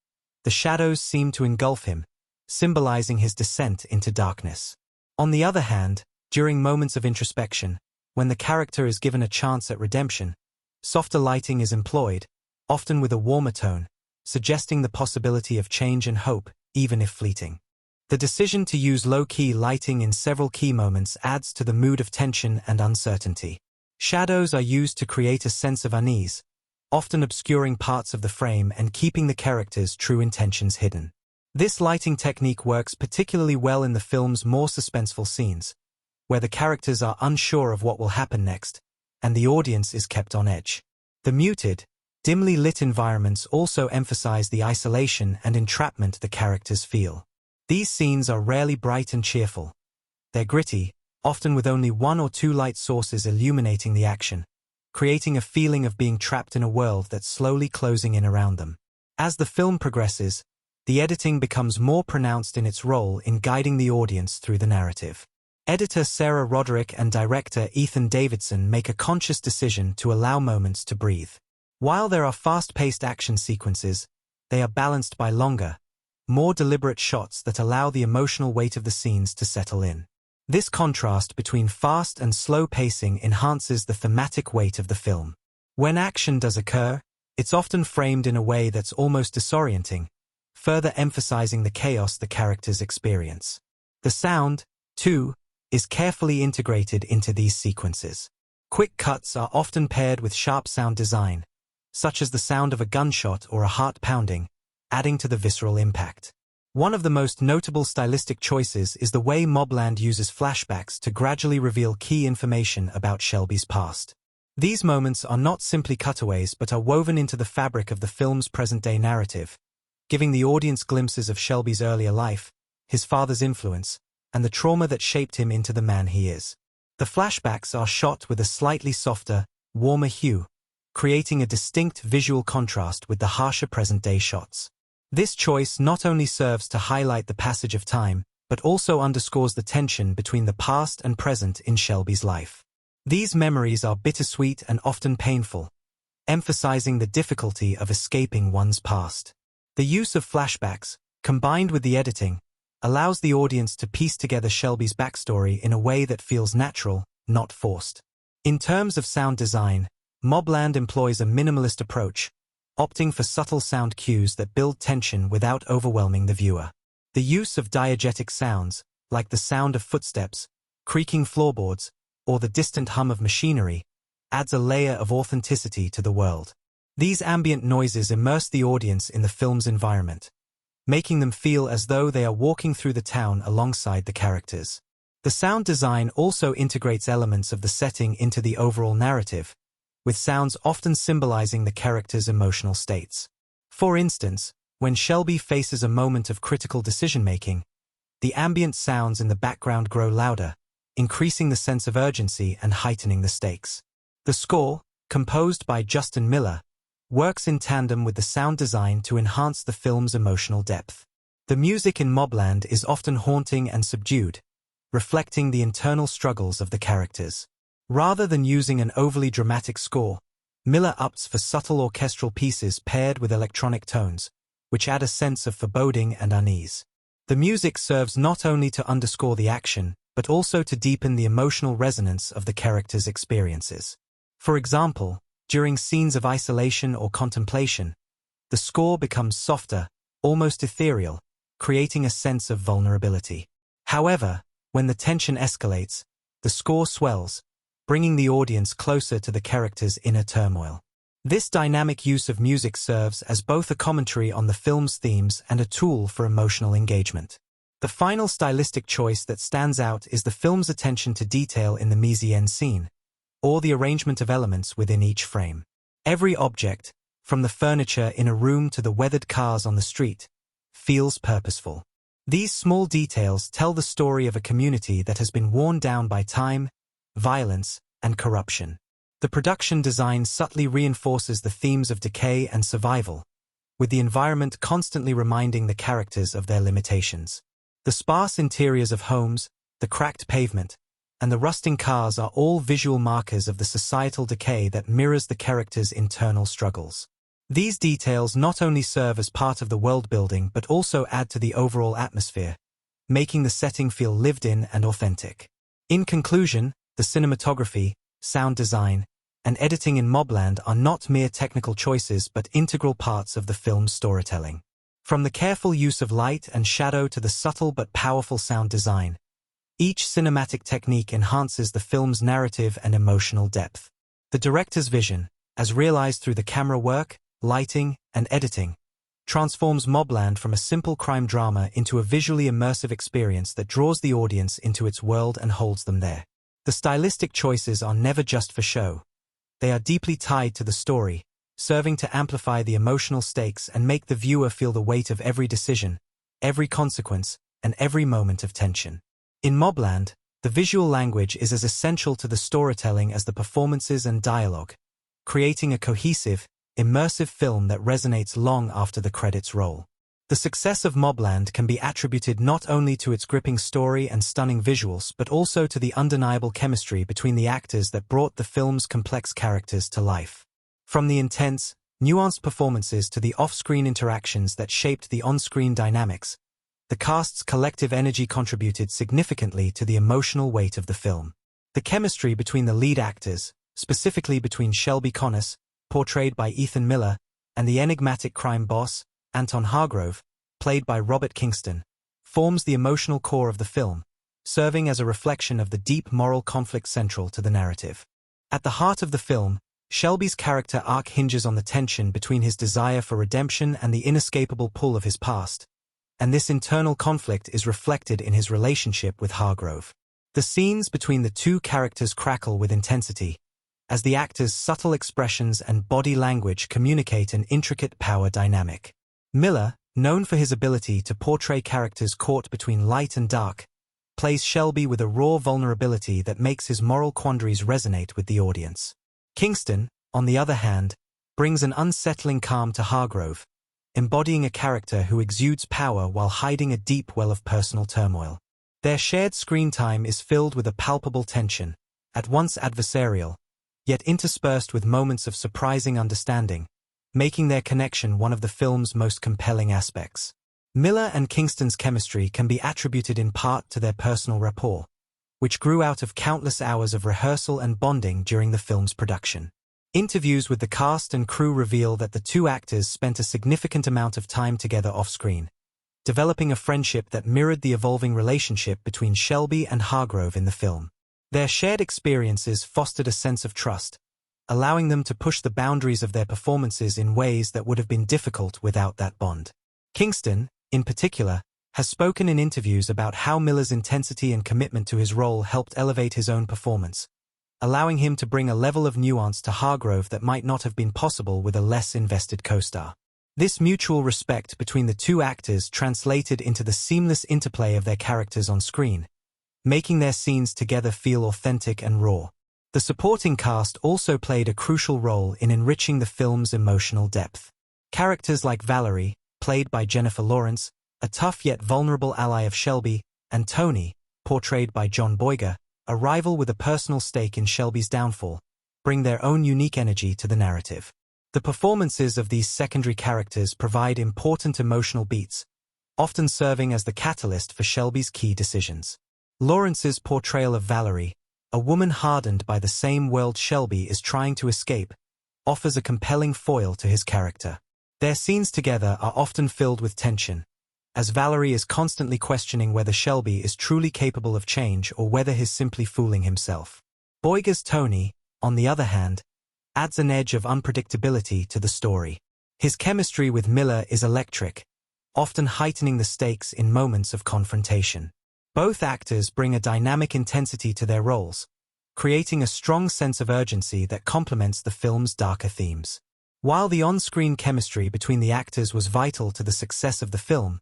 the shadows seem to engulf him, symbolizing his descent into darkness. On the other hand, during moments of introspection, when the character is given a chance at redemption, softer lighting is employed, often with a warmer tone, suggesting the possibility of change and hope, even if fleeting. The decision to use low-key lighting in several key moments adds to the mood of tension and uncertainty. Shadows are used to create a sense of unease, often obscuring parts of the frame and keeping the characters' true intentions hidden. This lighting technique works particularly well in the film's more suspenseful scenes, where the characters are unsure of what will happen next, and the audience is kept on edge. The muted, dimly lit environments also emphasize the isolation and entrapment the characters feel. These scenes are rarely bright and cheerful. They're gritty, often with only one or two light sources illuminating the action, creating a feeling of being trapped in a world that's slowly closing in around them. As the film progresses, the editing becomes more pronounced in its role in guiding the audience through the narrative. Editor Sarah Roderick and director Ethan Davidson make a conscious decision to allow moments to breathe. While there are fast-paced action sequences, they are balanced by longer, more deliberate shots that allow the emotional weight of the scenes to settle in. This contrast between fast and slow pacing enhances the thematic weight of the film. When action does occur, it's often framed in a way that's almost disorienting, further emphasizing the chaos the characters experience. The sound, too, is carefully integrated into these sequences. Quick cuts are often paired with sharp sound design, such as the sound of a gunshot or a heart pounding, adding to the visceral impact. One of the most notable stylistic choices is the way MobLand uses flashbacks to gradually reveal key information about Shelby's past. These moments are not simply cutaways but are woven into the fabric of the film's present-day narrative, giving the audience glimpses of Shelby's earlier life, his father's influence, and the trauma that shaped him into the man he is. The flashbacks are shot with a slightly softer, warmer hue, creating a distinct visual contrast with the harsher present-day shots. This choice not only serves to highlight the passage of time, but also underscores the tension between the past and present in Shelby's life. These memories are bittersweet and often painful, emphasizing the difficulty of escaping one's past. The use of flashbacks, combined with the editing, allows the audience to piece together Shelby's backstory in a way that feels natural, not forced. In terms of sound design, MobLand employs a minimalist approach, opting for subtle sound cues that build tension without overwhelming the viewer. The use of diegetic sounds, like the sound of footsteps, creaking floorboards, or the distant hum of machinery, adds a layer of authenticity to the world. These ambient noises immerse the audience in the film's environment, making them feel as though they are walking through the town alongside the characters. The sound design also integrates elements of the setting into the overall narrative, with sounds often symbolizing the characters' emotional states. For instance, when Shelby faces a moment of critical decision-making, the ambient sounds in the background grow louder, increasing the sense of urgency and heightening the stakes. The score, composed by Justin Miller, works in tandem with the sound design to enhance the film's emotional depth. The music in MobLand is often haunting and subdued, reflecting the internal struggles of the characters. Rather than using an overly dramatic score, Miller opts for subtle orchestral pieces paired with electronic tones, which add a sense of foreboding and unease. The music serves not only to underscore the action, but also to deepen the emotional resonance of the characters' experiences. For example, during scenes of isolation or contemplation, the score becomes softer, almost ethereal, creating a sense of vulnerability. However, when the tension escalates, the score swells, bringing the audience closer to the characters' inner turmoil. This dynamic use of music serves as both a commentary on the film's themes and a tool for emotional engagement. The final stylistic choice that stands out is the film's attention to detail in the mise-en scene, or the arrangement of elements within each frame. Every object, from the furniture in a room to the weathered cars on the street, feels purposeful. These small details tell the story of a community that has been worn down by time, violence, and corruption. The production design subtly reinforces the themes of decay and survival, with the environment constantly reminding the characters of their limitations. The sparse interiors of homes, the cracked pavement, and the rusting cars are all visual markers of the societal decay that mirrors the characters' internal struggles. These details not only serve as part of the world-building but also add to the overall atmosphere, making the setting feel lived in and authentic. In conclusion, the cinematography, sound design, and editing in MobLand are not mere technical choices but integral parts of the film's storytelling. From the careful use of light and shadow to the subtle but powerful sound design, each cinematic technique enhances the film's narrative and emotional depth. The director's vision, as realized through the camera work, lighting, and editing, transforms MobLand from a simple crime drama into a visually immersive experience that draws the audience into its world and holds them there. The stylistic choices are never just for show. They are deeply tied to the story, serving to amplify the emotional stakes and make the viewer feel the weight of every decision, every consequence, and every moment of tension. In MobLand, the visual language is as essential to the storytelling as the performances and dialogue, creating a cohesive, immersive film that resonates long after the credits roll. The success of MobLand can be attributed not only to its gripping story and stunning visuals but also to the undeniable chemistry between the actors that brought the film's complex characters to life. From the intense, nuanced performances to the off-screen interactions that shaped the on-screen dynamics, the cast's collective energy contributed significantly to the emotional weight of the film. The chemistry between the lead actors, specifically between Shelby Connors, portrayed by Ethan Miller, and the enigmatic crime boss, Anton Hargrove, played by Robert Kingston, forms the emotional core of the film, serving as a reflection of the deep moral conflict central to the narrative. At the heart of the film, Shelby's character arc hinges on the tension between his desire for redemption and the inescapable pull of his past, and this internal conflict is reflected in his relationship with Hargrove. The scenes between the two characters crackle with intensity, as the actors' subtle expressions and body language communicate an intricate power dynamic. Miller, known for his ability to portray characters caught between light and dark, plays Shelby with a raw vulnerability that makes his moral quandaries resonate with the audience. Kingston, on the other hand, brings an unsettling calm to Hargrove, embodying a character who exudes power while hiding a deep well of personal turmoil. Their shared screen time is filled with a palpable tension, at once adversarial, yet interspersed with moments of surprising understanding, making their connection one of the film's most compelling aspects. Miller and Kingston's chemistry can be attributed in part to their personal rapport, which grew out of countless hours of rehearsal and bonding during the film's production. Interviews with the cast and crew reveal that the two actors spent a significant amount of time together off-screen, developing a friendship that mirrored the evolving relationship between Shelby and Hargrove in the film. Their shared experiences fostered a sense of trust, allowing them to push the boundaries of their performances in ways that would have been difficult without that bond. Kingston, in particular, has spoken in interviews about how Miller's intensity and commitment to his role helped elevate his own performance, allowing him to bring a level of nuance to Hargrove that might not have been possible with a less invested co-star. This mutual respect between the two actors translated into the seamless interplay of their characters on screen, making their scenes together feel authentic and raw. The supporting cast also played a crucial role in enriching the film's emotional depth. Characters like Valerie, played by Jennifer Lawrence, a tough yet vulnerable ally of Shelby, and Tony, portrayed by John Boyega, a rival with a personal stake in Shelby's downfall, bring their own unique energy to the narrative. The performances of these secondary characters provide important emotional beats, often serving as the catalyst for Shelby's key decisions. Lawrence's portrayal of Valerie, a woman hardened by the same world Shelby is trying to escape, offers a compelling foil to his character. Their scenes together are often filled with tension, as Valerie is constantly questioning whether Shelby is truly capable of change or whether he's simply fooling himself. Boyega's Tony, on the other hand, adds an edge of unpredictability to the story. His chemistry with Miller is electric, often heightening the stakes in moments of confrontation. Both actors bring a dynamic intensity to their roles, creating a strong sense of urgency that complements the film's darker themes. While the on-screen chemistry between the actors was vital to the success of the film,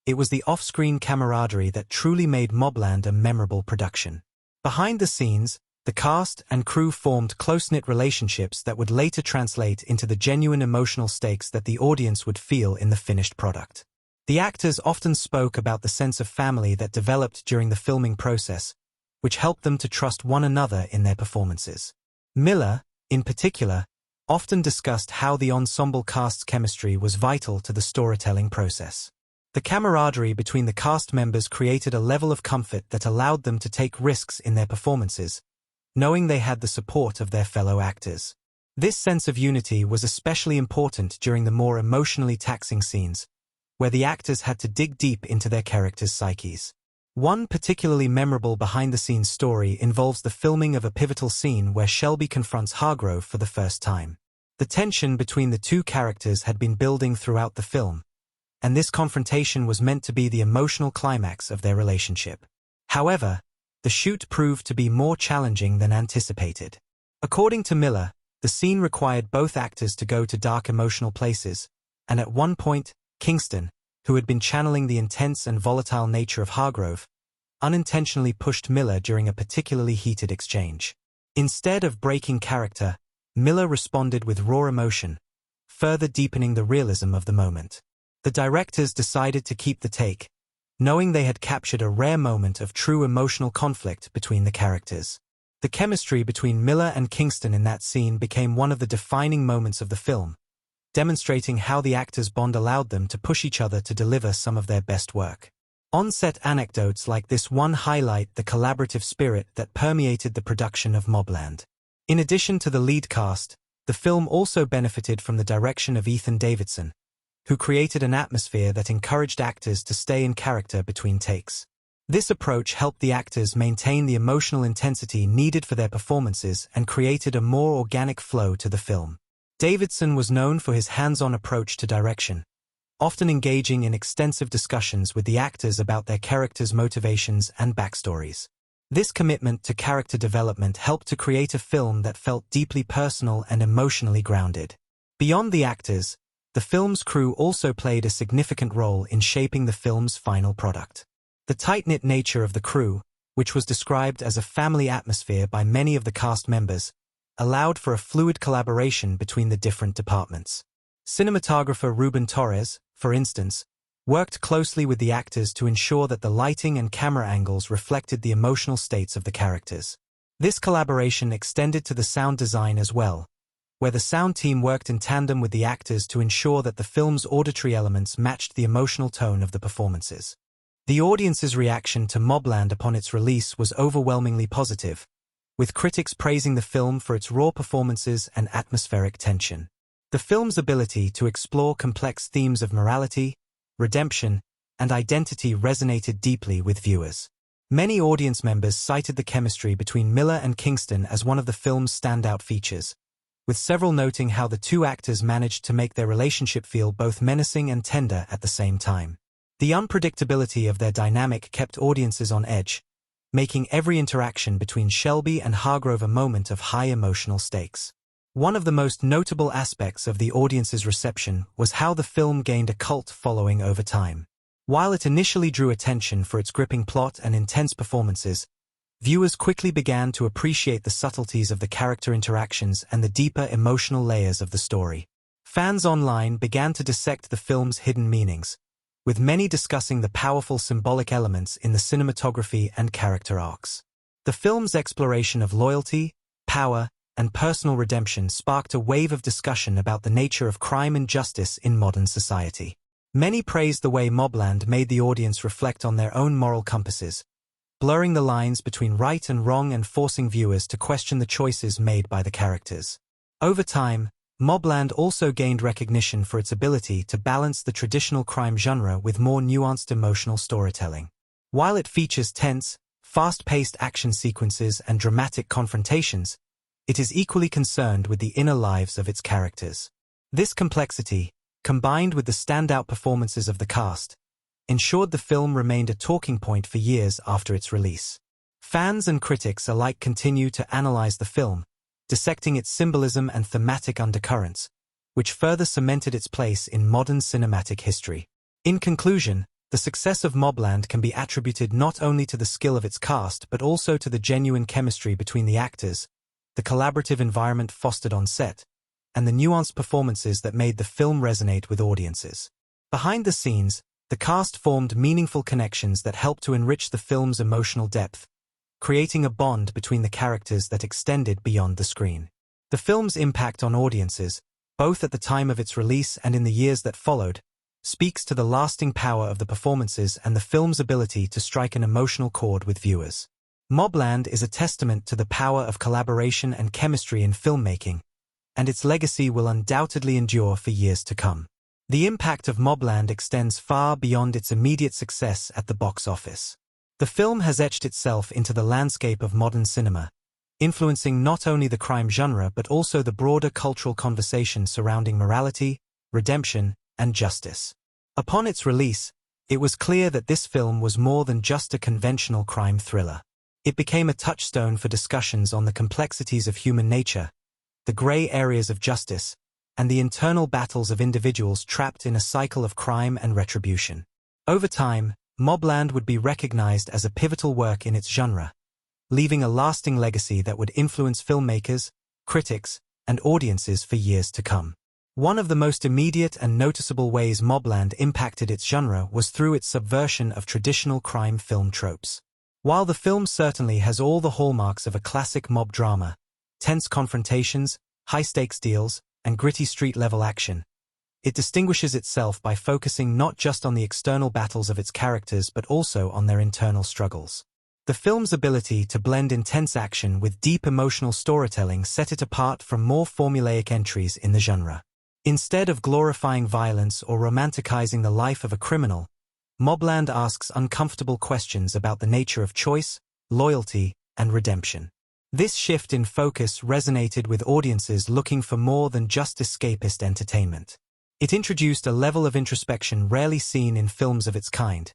it was the off-screen camaraderie that truly made MobLand a memorable production. Behind the scenes, the cast and crew formed close-knit relationships that would later translate into the genuine emotional stakes that the audience would feel in the finished product. The actors often spoke about the sense of family that developed during the filming process, which helped them to trust one another in their performances. Miller, in particular, often discussed how the ensemble cast's chemistry was vital to the storytelling process. The camaraderie between the cast members created a level of comfort that allowed them to take risks in their performances, knowing they had the support of their fellow actors. This sense of unity was especially important during the more emotionally taxing scenes, where the actors had to dig deep into their characters' psyches. One particularly memorable behind-the-scenes story involves the filming of a pivotal scene where Shelby confronts Hargrove for the first time. The tension between the two characters had been building throughout the film, and this confrontation was meant to be the emotional climax of their relationship. However, the shoot proved to be more challenging than anticipated. According to Miller, the scene required both actors to go to dark emotional places, and at one point, Kingston, who had been channeling the intense and volatile nature of Hargrove, unintentionally pushed Miller during a particularly heated exchange. Instead of breaking character, Miller responded with raw emotion, further deepening the realism of the moment. The directors decided to keep the take, knowing they had captured a rare moment of true emotional conflict between the characters. The chemistry between Miller and Kingston in that scene became one of the defining moments of the film, demonstrating how the actors' bond allowed them to push each other to deliver some of their best work. On-set anecdotes like this one highlight the collaborative spirit that permeated the production of MobLand. In addition to the lead cast, the film also benefited from the direction of Ethan Davidson, who created an atmosphere that encouraged actors to stay in character between takes. This approach helped the actors maintain the emotional intensity needed for their performances and created a more organic flow to the film. Davidson was known for his hands-on approach to direction, often engaging in extensive discussions with the actors about their characters' motivations and backstories. This commitment to character development helped to create a film that felt deeply personal and emotionally grounded. Beyond the actors, the film's crew also played a significant role in shaping the film's final product. The tight-knit nature of the crew, which was described as a family atmosphere by many of the cast members, allowed for a fluid collaboration between the different departments. Cinematographer Ruben Torres, for instance, worked closely with the actors to ensure that the lighting and camera angles reflected the emotional states of the characters. This collaboration extended to the sound design as well, where the sound team worked in tandem with the actors to ensure that the film's auditory elements matched the emotional tone of the performances. The audience's reaction to MobLand upon its release was overwhelmingly positive, with critics praising the film for its raw performances and atmospheric tension. The film's ability to explore complex themes of morality, redemption, and identity resonated deeply with viewers. Many audience members cited the chemistry between Miller and Kingston as one of the film's standout features, with several noting how the two actors managed to make their relationship feel both menacing and tender at the same time. The unpredictability of their dynamic kept audiences on edge, making every interaction between Shelby and Hargrove a moment of high emotional stakes. One of the most notable aspects of the audience's reception was how the film gained a cult following over time. While it initially drew attention for its gripping plot and intense performances, viewers quickly began to appreciate the subtleties of the character interactions and the deeper emotional layers of the story. Fans online began to dissect the film's hidden meanings, with many discussing the powerful symbolic elements in the cinematography and character arcs. The film's exploration of loyalty, power, and personal redemption sparked a wave of discussion about the nature of crime and justice in modern society. Many praised the way MobLand made the audience reflect on their own moral compasses, blurring the lines between right and wrong and forcing viewers to question the choices made by the characters. Over time, MobLand also gained recognition for its ability to balance the traditional crime genre with more nuanced emotional storytelling. While it features tense, fast-paced action sequences and dramatic confrontations, it is equally concerned with the inner lives of its characters. This complexity, combined with the standout performances of the cast, ensured the film remained a talking point for years after its release. Fans and critics alike continue to analyze the film, dissecting its symbolism and thematic undercurrents, which further cemented its place in modern cinematic history. In conclusion, the success of MobLand can be attributed not only to the skill of its cast but also to the genuine chemistry between the actors, the collaborative environment fostered on set, and the nuanced performances that made the film resonate with audiences. Behind the scenes, the cast formed meaningful connections that helped to enrich the film's emotional depth, creating a bond between the characters that extended beyond the screen. The film's impact on audiences, both at the time of its release and in the years that followed, speaks to the lasting power of the performances and the film's ability to strike an emotional chord with viewers. MobLand is a testament to the power of collaboration and chemistry in filmmaking, and its legacy will undoubtedly endure for years to come. The impact of MobLand extends far beyond its immediate success at the box office. The film has etched itself into the landscape of modern cinema, influencing not only the crime genre but also the broader cultural conversation surrounding morality, redemption, and justice. Upon its release, it was clear that this film was more than just a conventional crime thriller. It became a touchstone for discussions on the complexities of human nature, the gray areas of justice, and the internal battles of individuals trapped in a cycle of crime and retribution. Over time, MobLand would be recognized as a pivotal work in its genre, leaving a lasting legacy that would influence filmmakers, critics, and audiences for years to come. One of the most immediate and noticeable ways MobLand impacted its genre was through its subversion of traditional crime film tropes. While the film certainly has all the hallmarks of a classic mob drama, tense confrontations, high-stakes deals, and gritty street-level action, it distinguishes itself by focusing not just on the external battles of its characters but also on their internal struggles. The film's ability to blend intense action with deep emotional storytelling set it apart from more formulaic entries in the genre. Instead of glorifying violence or romanticizing the life of a criminal, MobLand asks uncomfortable questions about the nature of choice, loyalty, and redemption. This shift in focus resonated with audiences looking for more than just escapist entertainment. It introduced a level of introspection rarely seen in films of its kind,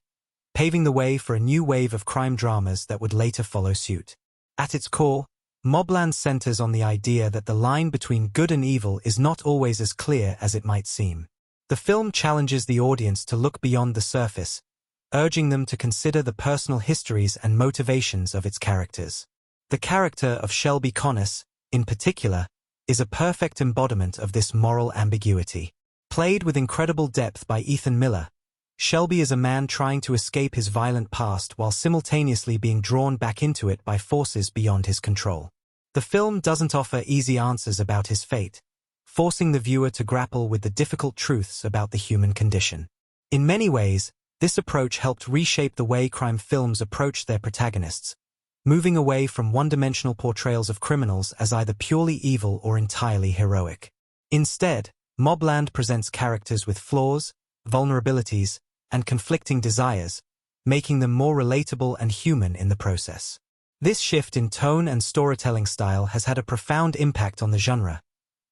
paving the way for a new wave of crime dramas that would later follow suit. At its core, MobLand centers on the idea that the line between good and evil is not always as clear as it might seem. The film challenges the audience to look beyond the surface, urging them to consider the personal histories and motivations of its characters. The character of Shelby Connors, in particular, is a perfect embodiment of this moral ambiguity. Played with incredible depth by Ethan Miller, Shelby is a man trying to escape his violent past while simultaneously being drawn back into it by forces beyond his control. The film doesn't offer easy answers about his fate, forcing the viewer to grapple with the difficult truths about the human condition. In many ways, this approach helped reshape the way crime films approached their protagonists, moving away from one-dimensional portrayals of criminals as either purely evil or entirely heroic. Instead, MobLand presents characters with flaws, vulnerabilities, and conflicting desires, making them more relatable and human in the process. This shift in tone and storytelling style has had a profound impact on the genre,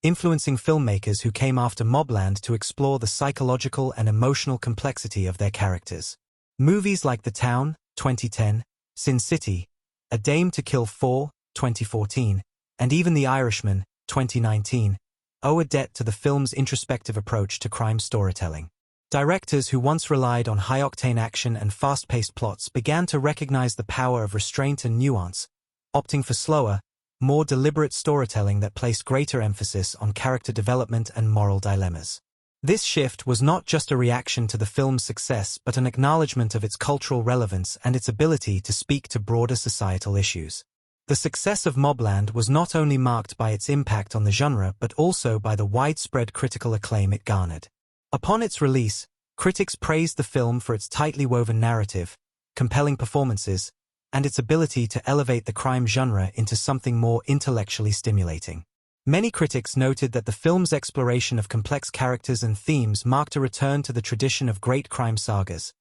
influencing filmmakers who came after MobLand to explore the psychological and emotional complexity of their characters. Movies like The Town, 2010, Sin City, A Dame to Kill 4, 2014, and even The Irishman, 2019, owe a debt to the film's introspective approach to crime storytelling. Directors who once relied on high-octane action and fast-paced plots began to recognize the power of restraint and nuance, opting for slower, more deliberate storytelling that placed greater emphasis on character development and moral dilemmas. This shift was not just a reaction to the film's success but an acknowledgement of its cultural relevance and its ability to speak to broader societal issues. The success of MobLand was not only marked by its impact on the genre but also by the widespread critical acclaim it garnered. Upon its release, critics praised the film for its tightly woven narrative, compelling performances, and its ability to elevate the crime genre into something more intellectually stimulating. Many critics noted that the film's exploration of complex characters and themes marked a return to the tradition of great crime sagas,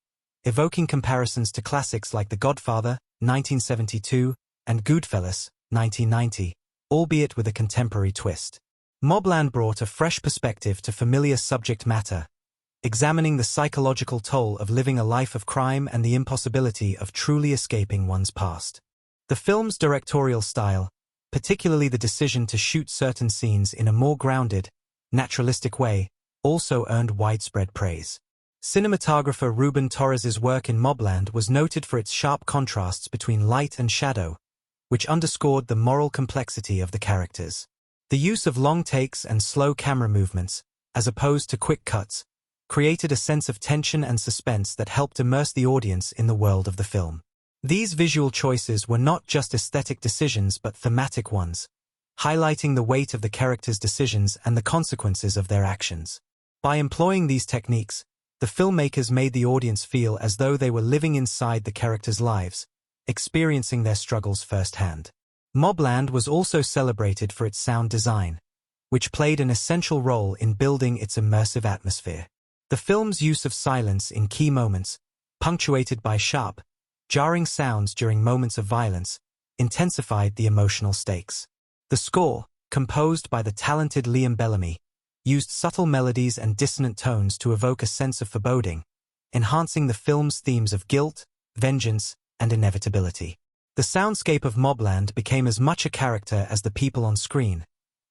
evoking comparisons to classics like The Godfather, 1972, and Goodfellas, 1990, albeit with a contemporary twist. MobLand brought a fresh perspective to familiar subject matter, examining the psychological toll of living a life of crime and the impossibility of truly escaping one's past. The film's directorial style, particularly the decision to shoot certain scenes in a more grounded, naturalistic way, also earned widespread praise. Cinematographer Ruben Torres's work in MobLand was noted for its sharp contrasts between light and shadow, which underscored the moral complexity of the characters. The use of long takes and slow camera movements, as opposed to quick cuts, created a sense of tension and suspense that helped immerse the audience in the world of the film. These visual choices were not just aesthetic decisions but thematic ones, highlighting the weight of the characters' decisions and the consequences of their actions. By employing these techniques, the filmmakers made the audience feel as though they were living inside the characters' lives, experiencing their struggles firsthand. MobLand was also celebrated for its sound design, which played an essential role in building its immersive atmosphere. The film's use of silence in key moments, punctuated by sharp, jarring sounds during moments of violence, intensified the emotional stakes. The score, composed by the talented Liam Bellamy, used subtle melodies and dissonant tones to evoke a sense of foreboding, enhancing the film's themes of guilt, vengeance, and inevitability. The soundscape of MobLand became as much a character as the people on screen,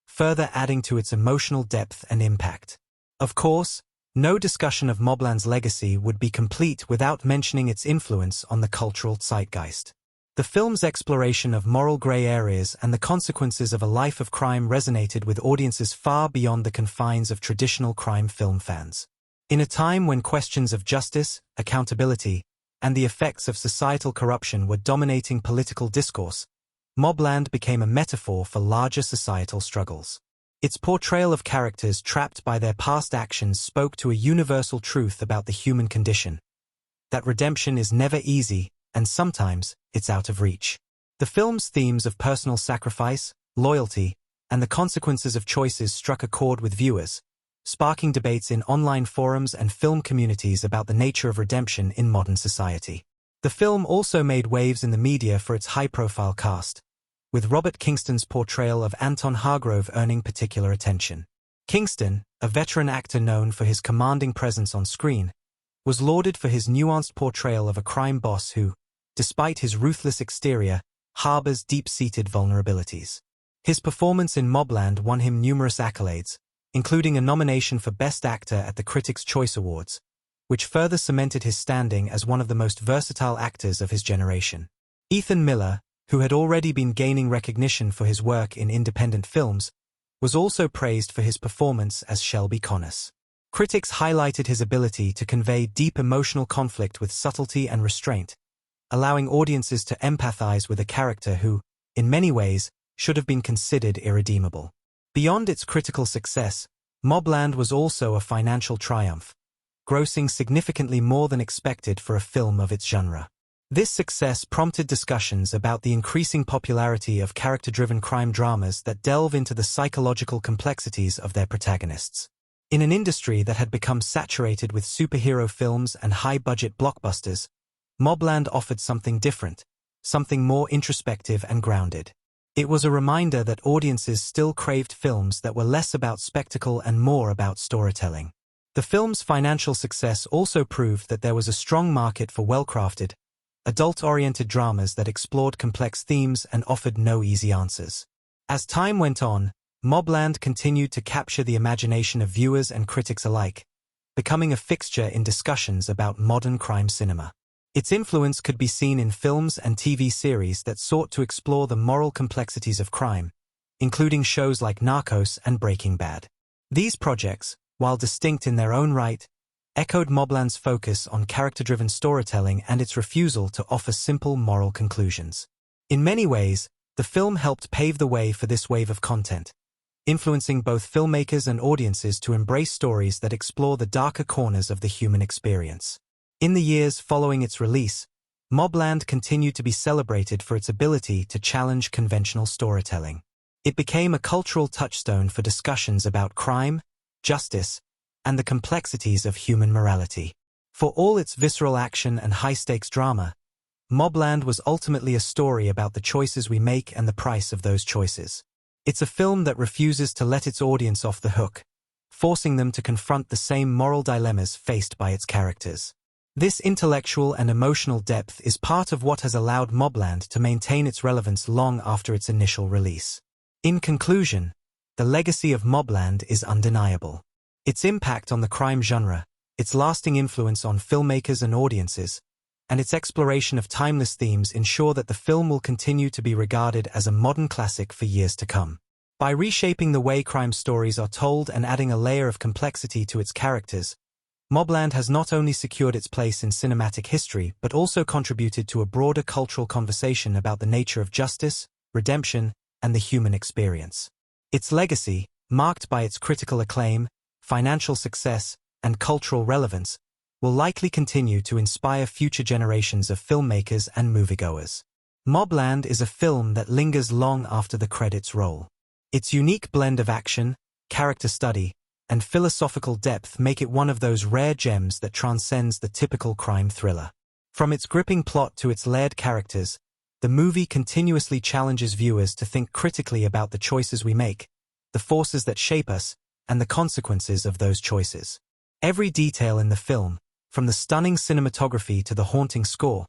further adding to its emotional depth and impact. Of course, no discussion of MobLand's legacy would be complete without mentioning its influence on the cultural zeitgeist. The film's exploration of moral gray areas and the consequences of a life of crime resonated with audiences far beyond the confines of traditional crime film fans. In a time when questions of justice, accountability, and the effects of societal corruption were dominating political discourse, MobLand became a metaphor for larger societal struggles. Its portrayal of characters trapped by their past actions spoke to a universal truth about the human condition: that redemption is never easy, and sometimes it's out of reach. The film's themes of personal sacrifice, loyalty, and the consequences of choices struck a chord with viewers, sparking debates in online forums and film communities about the nature of redemption in modern society. The film also made waves in the media for its high-profile cast, with Robert Kingston's portrayal of Anton Hargrove earning particular attention. Kingston, a veteran actor known for his commanding presence on screen, was lauded for his nuanced portrayal of a crime boss who, despite his ruthless exterior, harbors deep-seated vulnerabilities. His performance in MobLand won him numerous accolades, including a nomination for Best Actor at the Critics' Choice Awards, which further cemented his standing as one of the most versatile actors of his generation. Ethan Miller, who had already been gaining recognition for his work in independent films, was also praised for his performance as Shelby Connors. Critics highlighted his ability to convey deep emotional conflict with subtlety and restraint, allowing audiences to empathize with a character who, in many ways, should have been considered irredeemable. Beyond its critical success, MobLand was also a financial triumph, grossing significantly more than expected for a film of its genre. This success prompted discussions about the increasing popularity of character-driven crime dramas that delve into the psychological complexities of their protagonists. In an industry that had become saturated with superhero films and high-budget blockbusters, MobLand offered something different, something more introspective and grounded. It was a reminder that audiences still craved films that were less about spectacle and more about storytelling. The film's financial success also proved that there was a strong market for well-crafted, adult-oriented dramas that explored complex themes and offered no easy answers. As time went on, MobLand continued to capture the imagination of viewers and critics alike, becoming a fixture in discussions about modern crime cinema. Its influence could be seen in films and TV series that sought to explore the moral complexities of crime, including shows like Narcos and Breaking Bad. These projects, while distinct in their own right, echoed MobLand's focus on character-driven storytelling and its refusal to offer simple moral conclusions. In many ways, the film helped pave the way for this wave of content, influencing both filmmakers and audiences to embrace stories that explore the darker corners of the human experience. In the years following its release, MobLand continued to be celebrated for its ability to challenge conventional storytelling. It became a cultural touchstone for discussions about crime, justice, and the complexities of human morality. For all its visceral action and high-stakes drama, MobLand was ultimately a story about the choices we make and the price of those choices. It's a film that refuses to let its audience off the hook, forcing them to confront the same moral dilemmas faced by its characters. This intellectual and emotional depth is part of what has allowed MobLand to maintain its relevance long after its initial release. In conclusion, the legacy of MobLand is undeniable. Its impact on the crime genre, its lasting influence on filmmakers and audiences, and its exploration of timeless themes ensure that the film will continue to be regarded as a modern classic for years to come. By reshaping the way crime stories are told and adding a layer of complexity to its characters, MobLand has not only secured its place in cinematic history but also contributed to a broader cultural conversation about the nature of justice, redemption, and the human experience. Its legacy, marked by its critical acclaim, financial success, and cultural relevance, will likely continue to inspire future generations of filmmakers and moviegoers. MobLand is a film that lingers long after the credits roll. Its unique blend of action, character study, and philosophical depth make it one of those rare gems that transcends the typical crime thriller. From its gripping plot to its layered characters, the movie continuously challenges viewers to think critically about the choices we make, the forces that shape us, and the consequences of those choices. Every detail in the film, from the stunning cinematography to the haunting score,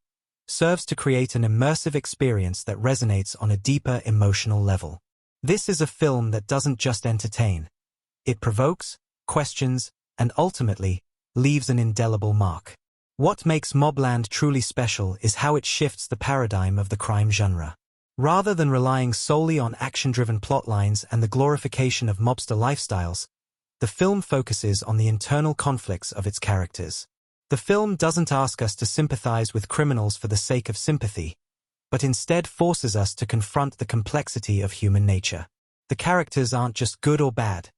serves to create an immersive experience that resonates on a deeper emotional level. This is a film that doesn't just entertain. It provokes, questions, and ultimately, leaves an indelible mark. What makes MobLand truly special is how it shifts the paradigm of the crime genre. Rather than relying solely on action-driven plotlines and the glorification of mobster lifestyles, the film focuses on the internal conflicts of its characters. The film doesn't ask us to sympathize with criminals for the sake of sympathy, but instead forces us to confront the complexity of human nature. The characters aren't just good or bad.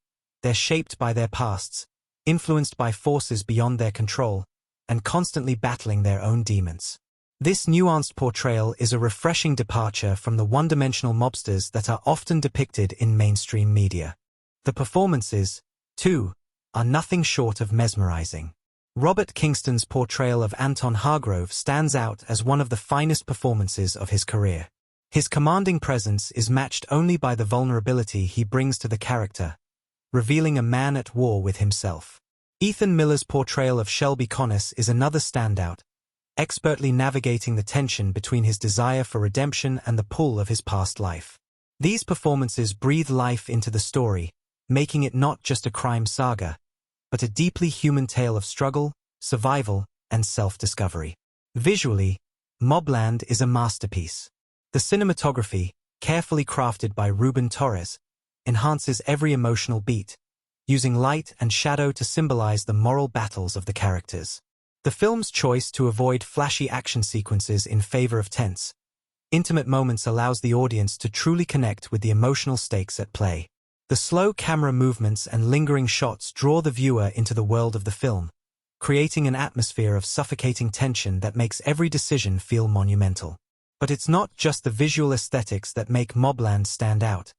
They're shaped by their pasts, influenced by forces beyond their control, and constantly battling their own demons. This nuanced portrayal is a refreshing departure from the one-dimensional mobsters that are often depicted in mainstream media. The performances, too, are nothing short of mesmerizing. Robert Kingston's portrayal of Anton Hargrove stands out as one of the finest performances of his career. His commanding presence is matched only by the vulnerability he brings to the character, revealing a man at war with himself. Ethan Miller's portrayal of Shelby Connors is another standout, expertly navigating the tension between his desire for redemption and the pull of his past life. These performances breathe life into the story, making it not just a crime saga, but a deeply human tale of struggle, survival, and self-discovery. Visually, MobLand is a masterpiece. The cinematography, carefully crafted by Ruben Torres, enhances every emotional beat, using light and shadow to symbolize the moral battles of the characters. The film's choice to avoid flashy action sequences in favor of tense, intimate moments allows the audience to truly connect with the emotional stakes at play. The slow camera movements and lingering shots draw the viewer into the world of the film, creating an atmosphere of suffocating tension that makes every decision feel monumental. But it's not just the visual aesthetics that make MobLand stand out.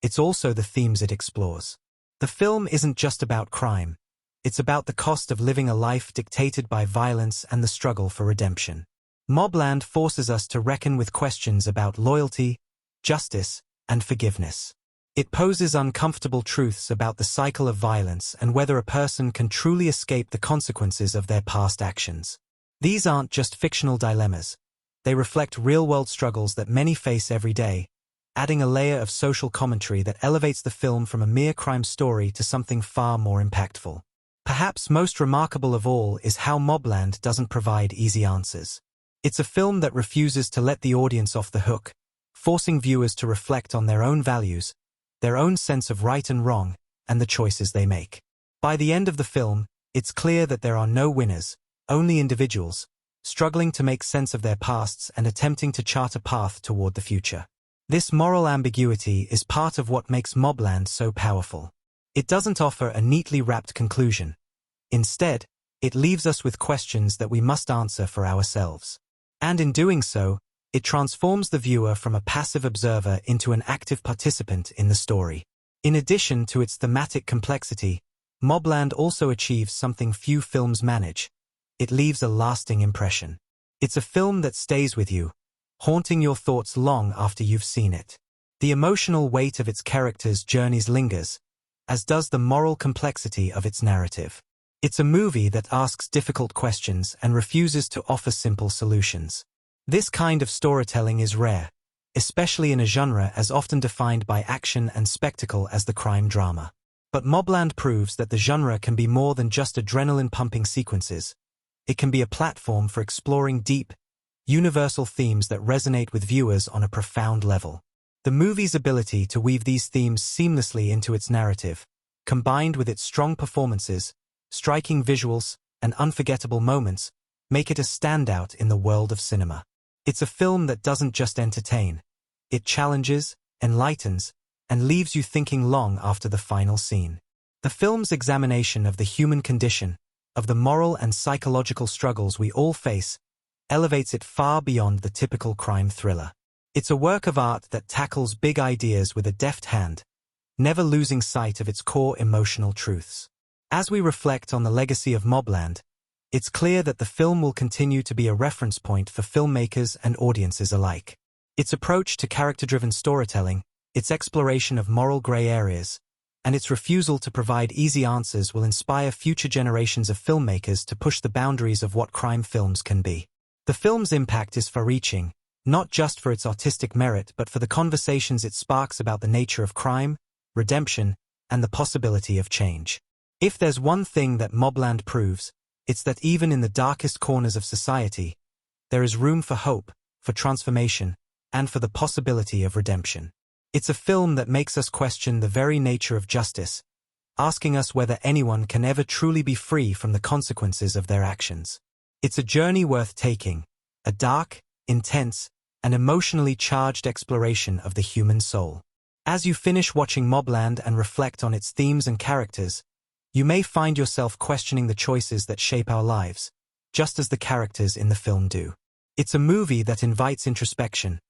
It's also the themes it explores. The film isn't just about crime. It's about the cost of living a life dictated by violence and the struggle for redemption. MobLand forces us to reckon with questions about loyalty, justice, and forgiveness. It poses uncomfortable truths about the cycle of violence and whether a person can truly escape the consequences of their past actions. These aren't just fictional dilemmas. They reflect real-world struggles that many face every day, adding a layer of social commentary that elevates the film from a mere crime story to something far more impactful. Perhaps most remarkable of all is how MobLand doesn't provide easy answers. It's a film that refuses to let the audience off the hook, forcing viewers to reflect on their own values, their own sense of right and wrong, and the choices they make. By the end of the film, it's clear that there are no winners, only individuals, struggling to make sense of their pasts and attempting to chart a path toward the future. This moral ambiguity is part of what makes MobLand so powerful. It doesn't offer a neatly wrapped conclusion. Instead, it leaves us with questions that we must answer for ourselves. And in doing so, it transforms the viewer from a passive observer into an active participant in the story. In addition to its thematic complexity, MobLand also achieves something few films manage. It leaves a lasting impression. It's a film that stays with you, haunting your thoughts long after you've seen it. The emotional weight of its characters' journeys lingers, as does the moral complexity of its narrative. It's a movie that asks difficult questions and refuses to offer simple solutions. This kind of storytelling is rare, especially in a genre as often defined by action and spectacle as the crime drama. But MobLand proves that the genre can be more than just adrenaline-pumping sequences. It can be a platform for exploring deep, universal themes that resonate with viewers on a profound level. The movie's ability to weave these themes seamlessly into its narrative, combined with its strong performances, striking visuals, and unforgettable moments, make it a standout in the world of cinema. It's a film that doesn't just entertain. It challenges, enlightens, and leaves you thinking long after the final scene. The film's examination of the human condition, of the moral and psychological struggles we all face, elevates it far beyond the typical crime thriller. It's a work of art that tackles big ideas with a deft hand, never losing sight of its core emotional truths. As we reflect on the legacy of MobLand, it's clear that the film will continue to be a reference point for filmmakers and audiences alike. Its approach to character-driven storytelling, its exploration of moral gray areas, and its refusal to provide easy answers will inspire future generations of filmmakers to push the boundaries of what crime films can be. The film's impact is far-reaching, not just for its artistic merit but for the conversations it sparks about the nature of crime, redemption, and the possibility of change. If there's one thing that MobLand proves, it's that even in the darkest corners of society, there is room for hope, for transformation, and for the possibility of redemption. It's a film that makes us question the very nature of justice, asking us whether anyone can ever truly be free from the consequences of their actions. It's a journey worth taking, a dark, intense, and emotionally charged exploration of the human soul. As you finish watching MobLand and reflect on its themes and characters, you may find yourself questioning the choices that shape our lives, just as the characters in the film do. It's a movie that invites introspection,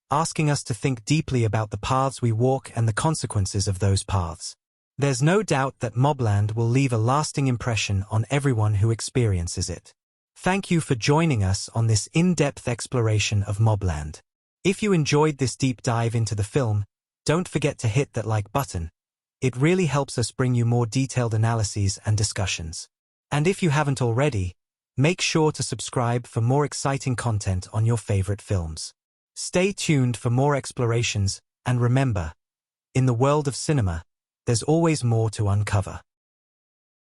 asking us to think deeply about the paths we walk and the consequences of those paths. There's no doubt that MobLand will leave a lasting impression on everyone who experiences it. Thank you for joining us on this in-depth exploration of MobLand. If you enjoyed this deep dive into the film, don't forget to hit that like button. It really helps us bring you more detailed analyses and discussions. And if you haven't already, make sure to subscribe for more exciting content on your favorite films. Stay tuned for more explorations, and remember, in the world of cinema, there's always more to uncover.